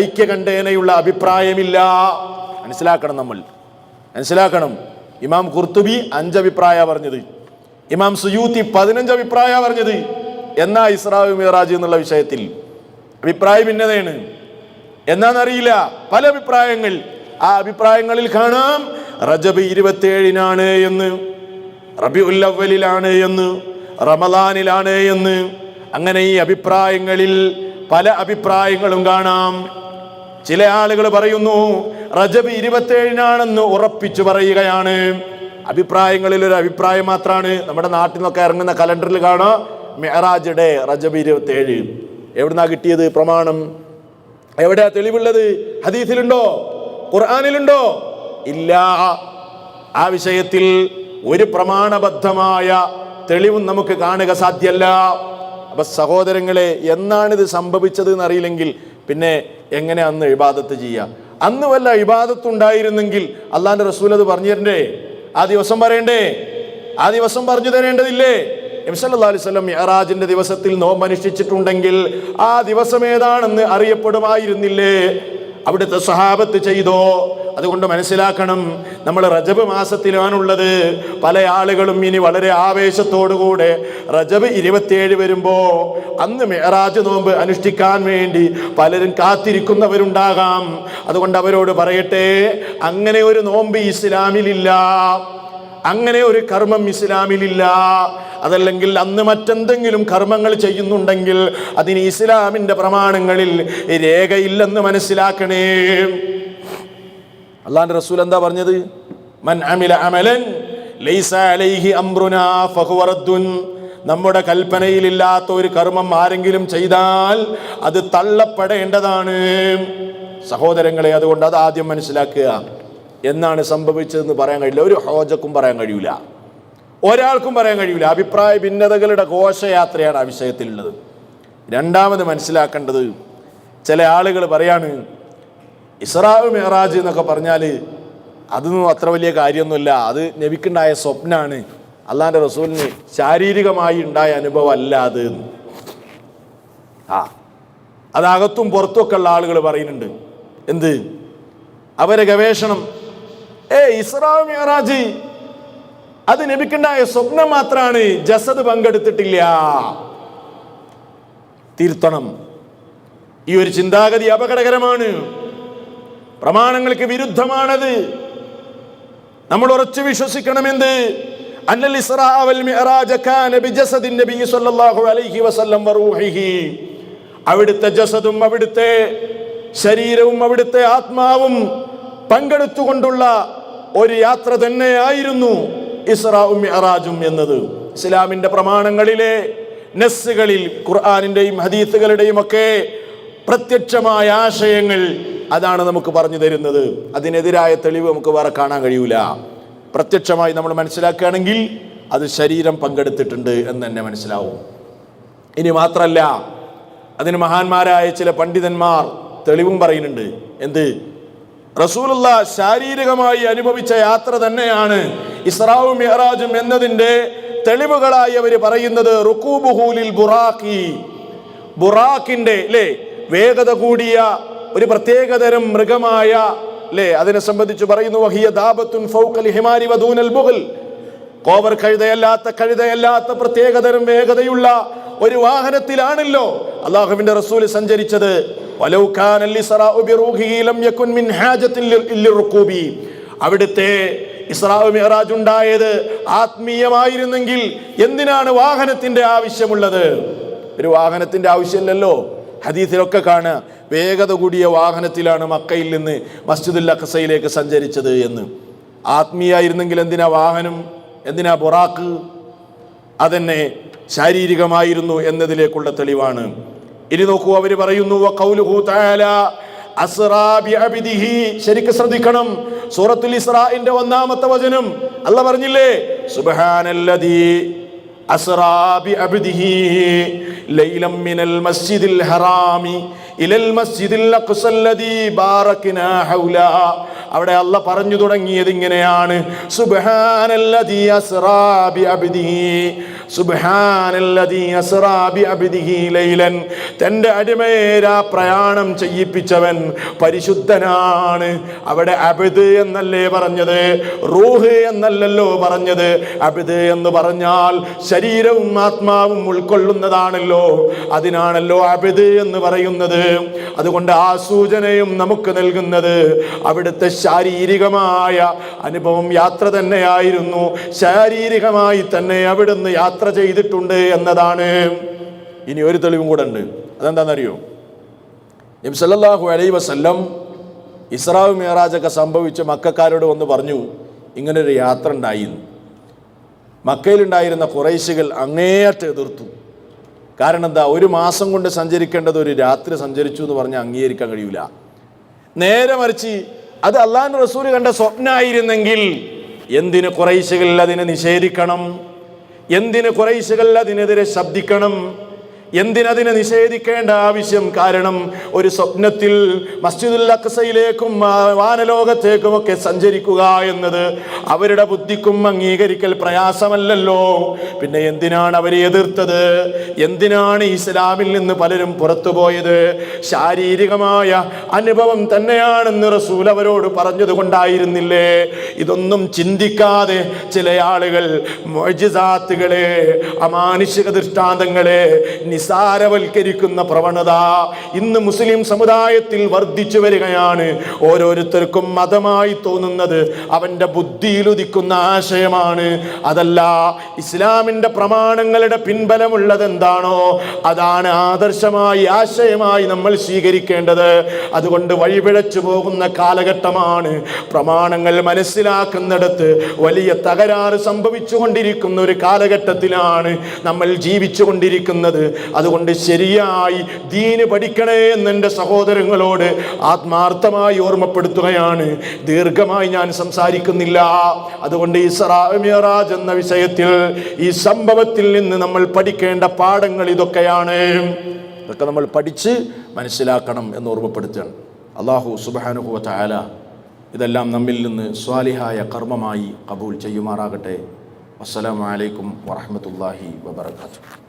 ഐക്യകണ്ഠേനയുള്ള അഭിപ്രായമില്ല. മനസ്സിലാക്കണം, നമ്മൾ മനസ്സിലാക്കണം. ഇമാം ഖുർത്തുബി 5 അഭിപ്രായ പറഞ്ഞത്, ഇമാം സുയൂത്തി 15 അഭിപ്രായ പറഞ്ഞത്. എന്നാ ഇസ്രാ മിഅ്റാജ് എന്നുള്ള വിഷയത്തിൽ അഭിപ്രായ ഭിന്നതയാണ്. എന്നാന്നറിയില്ല, പല അഭിപ്രായങ്ങൾ. ആ അഭിപ്രായങ്ങളിൽ കാണാം റജബ് 27-നാണ് എന്ന്, റബീഉൽ അവ്വലിലാണ് എന്ന്, റമളാനിലാണ് എന്ന്. അങ്ങനെ ഈ അഭിപ്രായങ്ങളിൽ പല അഭിപ്രായങ്ങളും കാണാം. ചില ആളുകൾ പറയുന്നു റജബ് 27-നാണെന്ന് ഉറപ്പിച്ചു പറയുകയാണ്. അഭിപ്രായങ്ങളിൽ ഒരു അഭിപ്രായം മാത്രമാണ്. നമ്മുടെ നാട്ടിൽ നിന്നൊക്കെ ഇറങ്ങുന്ന കലണ്ടറിൽ കാണാം മിഅ്റാജ് ഡേ റജബ് 27. എവിടുന്നാ കിട്ടിയത് പ്രമാണം? എവിടെയാ തെളിവുള്ളത്? ഹദീസിലുണ്ടോ? ഖുർആനിലുണ്ടോ? ഇല്ല. ആ വിഷയത്തിൽ ഒരു പ്രമാണബദ്ധമായ തെളിവും നമുക്ക് കാണുക സാധ്യമല്ല. അപ്പൊ സഹോദരങ്ങളെ, എന്നാണിത് സംഭവിച്ചത് എന്നറിയില്ലെങ്കിൽ പിന്നെ എങ്ങനെ അന്ന് ഇബാദത്ത് ചെയ്യുക? അന്ന് വല്ല ഇബാദത്തുണ്ടായിരുന്നെങ്കിൽ അള്ളാന്റെ റസൂൽ അത് പറഞ്ഞു തരണ്ടേ? ആ ദിവസം പറയണ്ടേ? ആ ദിവസം പറഞ്ഞു തരേണ്ടതില്ലേ? നബി സല്ലല്ലാഹു അലൈഹി വസല്ലം മിഅ്റാജിന്റെ ദിവസത്തിൽ നോമ്പ് അനുഷ്ഠിച്ചിട്ടുണ്ടെങ്കിൽ ആ ദിവസം ഏതാണെന്ന് അറിയപ്പെടുമായിരുന്നില്ലേ? അവിടുത്തെ സ്വഹാബത്ത് ചെയ്തോ? അതുകൊണ്ട് മനസ്സിലാക്കണം, നമ്മൾ റജബ് മാസത്തിലാണുള്ളത്. പല ആളുകളും ഇനി വളരെ ആവേശത്തോടുകൂടെ റജബ് 27 വരുമ്പോ അന്ന് മിഅ്റാജ് നോമ്പ് അനുഷ്ഠിക്കാൻ വേണ്ടി പലരും കാത്തിരിക്കുന്നവരുണ്ടാകാം. അതുകൊണ്ട് അവരോട് പറയട്ടെ, അങ്ങനെ ഒരു നോമ്പ് ഇസ്ലാമിലില്ല, അങ്ങനെ ഒരു കർമ്മം ഇസ്ലാമിലില്ല. അതല്ലെങ്കിൽ അന്ന് മറ്റെന്തെങ്കിലും കർമ്മങ്ങൾ ചെയ്യുന്നുണ്ടെങ്കിൽ അതിന് ഇസ്ലാമിന്റെ പ്രമാണങ്ങളിൽ രേഖയില്ലെന്ന് മനസ്സിലാക്കണേ. അല്ലാഹുവിന്റെ റസൂൽ എന്താ പറഞ്ഞത്? മൻ അമില അമലൻ ലൈസ അലൈഹി അംറുനാ ഫഹുവ റദ്ദുൻ. നമ്മുടെ കൽപ്പനയിലില്ലാത്ത ഒരു കർമ്മം ആരെങ്കിലും ചെയ്താൽ അത് തള്ളപ്പെടേണ്ടതാണ്. സഹോദരങ്ങളെ, അതുകൊണ്ട് അത് ആദ്യം മനസ്സിലാക്കുക. എന്നാണ് സംഭവിച്ചതെന്ന് പറയാൻ കഴിയില്ല. ഒരു ഹോജക്കും പറയാൻ കഴിയൂല, ഒരാൾക്കും പറയാൻ കഴിയൂല. അഭിപ്രായ ഭിന്നതകളുടെ ഘോഷയാത്രയാണ് ആ വിഷയത്തിലുള്ളത്. രണ്ടാമത് മനസ്സിലാക്കേണ്ടത്, ചില ആളുകൾ പറയാണ് ഇസ്രാ മിഅ്റാജ് എന്നൊക്കെ പറഞ്ഞാൽ അതൊന്നും അത്ര വലിയ കാര്യമൊന്നുമില്ല, അത് നബിക്കുണ്ടായ സ്വപ്നാണ്, അള്ളാന്റെ റസൂലിന് ശാരീരികമായി ഉണ്ടായ അനുഭവം അല്ല അത്. അതകത്തും പുറത്തുമൊക്കെ ഉള്ള ആളുകൾ പറയുന്നുണ്ട്. എന്ത്? അവരെ ഗവേഷണം, ഇസ്രാ മിഅ്റാജ് അത് നബിക്കുണ്ടായ സ്വപ്നം മാത്രമാണ്, ജസദ് പങ്കെടുത്തിട്ടില്ല. തിരുത്തണം. ഈ ഒരു ചിന്താഗതി അപകടകരമാണ്, പ്രമാണങ്ങൾക്ക് വിരുദ്ധമാണത്. നമ്മൾ ഉറച്ചു വിശ്വസിക്കണമെന്ത്? അന്നൽ ഇസ്റാ വൽ മിഅ്റാജ കാന ബിജസദിൻ നബി സ്വല്ലല്ലാഹു അലൈഹി വസല്ലം വറൂഹിഹി. അവിടുത്തെ ജസദും അവിടുത്തെ ശരീരവും അവിടുത്തെ ആത്മാവും പങ്കെടുത്തുകൊണ്ടുള്ള ഒരു യാത്ര തന്നെയായിരുന്നു ഇസ്റാഉം മിഅ്റാജും എന്നത്. ഇസ്ലാമിന്റെ പ്രമാണങ്ങളിലെ നസ്സുകളിൽ, ഖുർആനിന്റെയും ഹദീസുകളുടെയും ഒക്കെ പ്രത്യക്ഷമായ ആശയങ്ങൾ അതാണ് നമുക്ക് പറഞ്ഞു തരുന്നത്. അതിനെതിരായ തെളിവ് നമുക്ക് വേറെ കാണാൻ കഴിയൂല. പ്രത്യക്ഷമായി നമ്മൾ മനസ്സിലാക്കുകയാണെങ്കിൽ അത് ശരീരം പങ്കെടുത്തിട്ടുണ്ട് എന്ന് തന്നെ മനസ്സിലാവും. ഇനി മാത്രല്ല, അതിന് മഹാന്മാരായ ചില പണ്ഡിതന്മാർ തെളിവും പറയുന്നുണ്ട്. എന്ത്? റസൂലുള്ള ശാരീരികമായി അനുഭവിച്ച യാത്ര തന്നെയാണ് ഇസ്റാഉം മിഅ്റാജും എന്നതിന്റെ തെളിവുകളായി അവർ പറയുന്നത് റുകൂബുഹുലിൽ ബുറാഖി, ബുറാഖിന്റെ വേഗത കൂടിയ ഒരു പ്രത്യേകതരം മൃഗമായ അതിനെ സംബന്ധിച്ച് പറയുന്നു വഹിയ ദാബത്തുൻ ഫൗഖൽ ഹിമാരി വദൂനൽ ബുഗ്ൽ. കോവർ കഴുതയല്ലാത്ത പ്രത്യേകതരം വേഗതയുള്ള ഒരു വാഹനത്തിലാണല്ലോ അല്ലാഹുവിന്റെ റസൂൽ സഞ്ചരിച്ചത്. വലൗ കാനൽ ഇസ്റാഉ ബിറൂഹിഹി ലം യകുൻ മിൻ ഹാജത്തിൻ ലിർറുകൂബി. അവിടുത്തെ ഇസ്റാഉ മിഅ്റാജ് ഉണ്ടായത് ആത്മീയമായിരുന്നെങ്കിൽ എന്തിനാണ് വാഹനത്തിന്റെ ആവശ്യമുള്ളത്? ഒരു വാഹനത്തിന്റെ ആവശ്യമില്ലല്ലോ. ഹദീസിലൊക്കെ കാണുക വേഗത കൂടിയ വാഹനത്തിലാണ് മക്കയിൽ നിന്ന് മസ്ജിദുൽ അഖ്സയിലേക്ക് സഞ്ചരിച്ചത് എന്ന്. ആത്മീയായിരുന്നെങ്കിൽ എന്തിനാ വാഹനം, എന്തിനാ ബുറാഖ്? അതന്നെ ശാരീരികമായിരുന്നു എന്നതിലേക്കുള്ള തെളിവാണ്. ഇനി നോക്കൂ, അവര് പറയുന്നു വഖൗലുഹു തആല അസ്റാ ബിഅബ്ദിഹി. ശരിക്ക് ശ്രദ്ധിക്കണം, സൂറത്തുൽ ഇസ്രാഇന്റെ 1-ാമത്തെ വചനം അല്ലാഹ് പറഞ്ഞില്ലേ, സുബ്ഹാനല്ലദീ അസ്റാ ബിഅബ്ദിഹി ലൈലം മിനൽ മസ്ജിദിൽ ഹറാമി ഇലൽ മസ്ജിദിൽ അഖ്സല്ലദീ ബാറക്നാ ഹൗലാ. അവിടെ അല്ലാഹ് പറഞ്ഞു തുടങ്ങിയത് ഇങ്ങനെയാണ്, സുബ്ഹാനല്ലദീ അസ്റാ ബിഅബ്ദിഹി, സുബ്ഹാനല്ലദീ അസ്റാ ബിഅബ്ദിഹി ലൈലൻ. തന്റെ അടിമയെ പ്രയാണം ചെയ്യിപ്പിച്ചവൻ പരിശുദ്ധനാണ്. അവിടെ അബ്ദ് എന്നല്ലേ പറഞ്ഞത്, റൂഹ് എന്നല്ലല്ലോ പറഞ്ഞത്. അബ്ദ് എന്ന് പറഞ്ഞാൽ ശരീരവും ആത്മാവും ഉൾക്കൊള്ളുന്നതാണല്ലോ, അതിനാണല്ലോ അബ്ദ് എന്ന് പറയുന്നത്. അതുകൊണ്ട് ആ സൂചനയും നമുക്ക് നൽകുന്നത് അവിടുത്തെ ശാരീരികമായ അനുഭവം യാത്ര തന്നെയായിരുന്നു. ശാരീരികമായി തന്നെ അവിടുന്ന് യാത്ര ചെയ്തിട്ടുണ്ട് എന്നതാണ്. ഇനി ഒരു തെളിവും കൂടെ ഉണ്ട്. അതെന്താണെന്നറിയോ? നബി സല്ലല്ലാഹു അലൈഹി വസല്ലം ഇസ്റാഉ മിഅ്റാജൊക്കെ സംഭവിച്ച് മക്കക്കാരോട് വന്ന് പറഞ്ഞു, ഇങ്ങനൊരു യാത്ര ഉണ്ടായിരുന്നു. മക്കയിലുണ്ടായിരുന്ന ഖുറൈശികൾ അങ്ങേയറ്റം എതിർത്തു. കാരണം എന്താ? ഒരു മാസം കൊണ്ട് സഞ്ചരിക്കേണ്ടത് ഒരു രാത്രി സഞ്ചരിച്ചു എന്ന് പറഞ്ഞാൽ അംഗീകരിക്കാൻ കഴിയൂല. നേരെ മറിച്ച് അത് അള്ളാഹുവിന്റെ റസൂൽ കണ്ട സ്വപ്നമായിരുന്നെങ്കിൽ എന്തിന് ഖുറൈശികൾ അതിനെ നിഷേധിക്കണം? എന്തിന് ഖുറൈശികൾ അതിനെതിരെ ശബ്ദിക്കണം? എന്തിനതിനെ നിഷേധിക്കേണ്ട ആവശ്യം? കാരണം ഒരു സ്വപ്നത്തിൽ മസ്ജിദുൽ അഖ്സയിലേക്കും വാനലോകത്തേക്കുമൊക്കെ സഞ്ചരിക്കുക എന്നത് അവരുടെ ബുദ്ധിക്കും അംഗീകരിക്കൽ പ്രയാസമല്ലല്ലോ. പിന്നെ എന്തിനാണ് അവരെ എതിർത്തത്? എന്തിനാണ് ഇസ്ലാമിൽ നിന്ന് പലരും പുറത്തുപോയത്? ശാരീരികമായ അനുഭവം തന്നെയാണെന്ന് റസൂൽ അവരോട് പറഞ്ഞത് കൊണ്ടായിരുന്നില്ലേ? ഇതൊന്നും ചിന്തിക്കാതെ ചില ആളുകൾ മുഅ്ജിസാത്തുകളെ, അമാനുഷിക ദൃഷ്ടാന്തങ്ങളെ നിസാരവൽക്കരിക്കുന്ന പ്രവണത ഇന്ന് മുസ്ലിം സമുദായത്തിൽ വർദ്ധിച്ചു വരികയാണ്. ഓരോരുത്തർക്കും മതമായി തോന്നുന്നത് അവന്റെ ബുദ്ധിയിൽ ഉദിക്കുന്ന ആശയമാണ്. അതല്ല, ഇസ്ലാമിന്റെ പ്രമാണങ്ങളുടെ പിൻബലമുള്ളത് എന്താണോ അതാണ് ആദർശമായി, ആശയമായി നമ്മൾ സ്വീകരിക്കേണ്ടത്. അതുകൊണ്ട് വഴിപിഴച്ചു പോകുന്ന കാലഘട്ടമാണ്. പ്രമാണങ്ങൾ മനസ്സിലാക്കുന്നിടത്ത് വലിയ തകരാറ് സംഭവിച്ചു കൊണ്ടിരിക്കുന്ന ഒരു കാലഘട്ടത്തിലാണ് നമ്മൾ ജീവിച്ചു കൊണ്ടിരിക്കുന്നത്. അതുകൊണ്ട് ശരിയായി ദീന് പഠിക്കണേ എന്ന് എൻ്റെ സഹോദരങ്ങളോട് ആത്മാർത്ഥമായി ഓർമ്മപ്പെടുത്തുകയാണ്. ദീർഘമായി ഞാൻ സംസാരിക്കുന്നില്ല. അതുകൊണ്ട് ഇസ്റാ മിഅ്റാജ് എന്ന വിഷയത്തിൽ, ഈ സംഭവത്തിൽ നിന്ന് നമ്മൾ പഠിക്കേണ്ട പാഠങ്ങൾ ഇതൊക്കെയാണ്. ഇതൊക്കെ നമ്മൾ പഠിച്ച് മനസ്സിലാക്കണം എന്ന് ഓർമ്മപ്പെടുത്തുകയാണ്. അല്ലാഹു സുബ്ഹാനഹു വ തആല ഇതെല്ലാം നമ്മിൽ നിന്ന് സ്വാലിഹായ കർമ്മമായി കബൂൽ ചെയ്യുമാറാകട്ടെ. അസ്സലാമു അലൈക്കും വറഹ്മത്തുള്ളാഹി വബറകാതുഹു.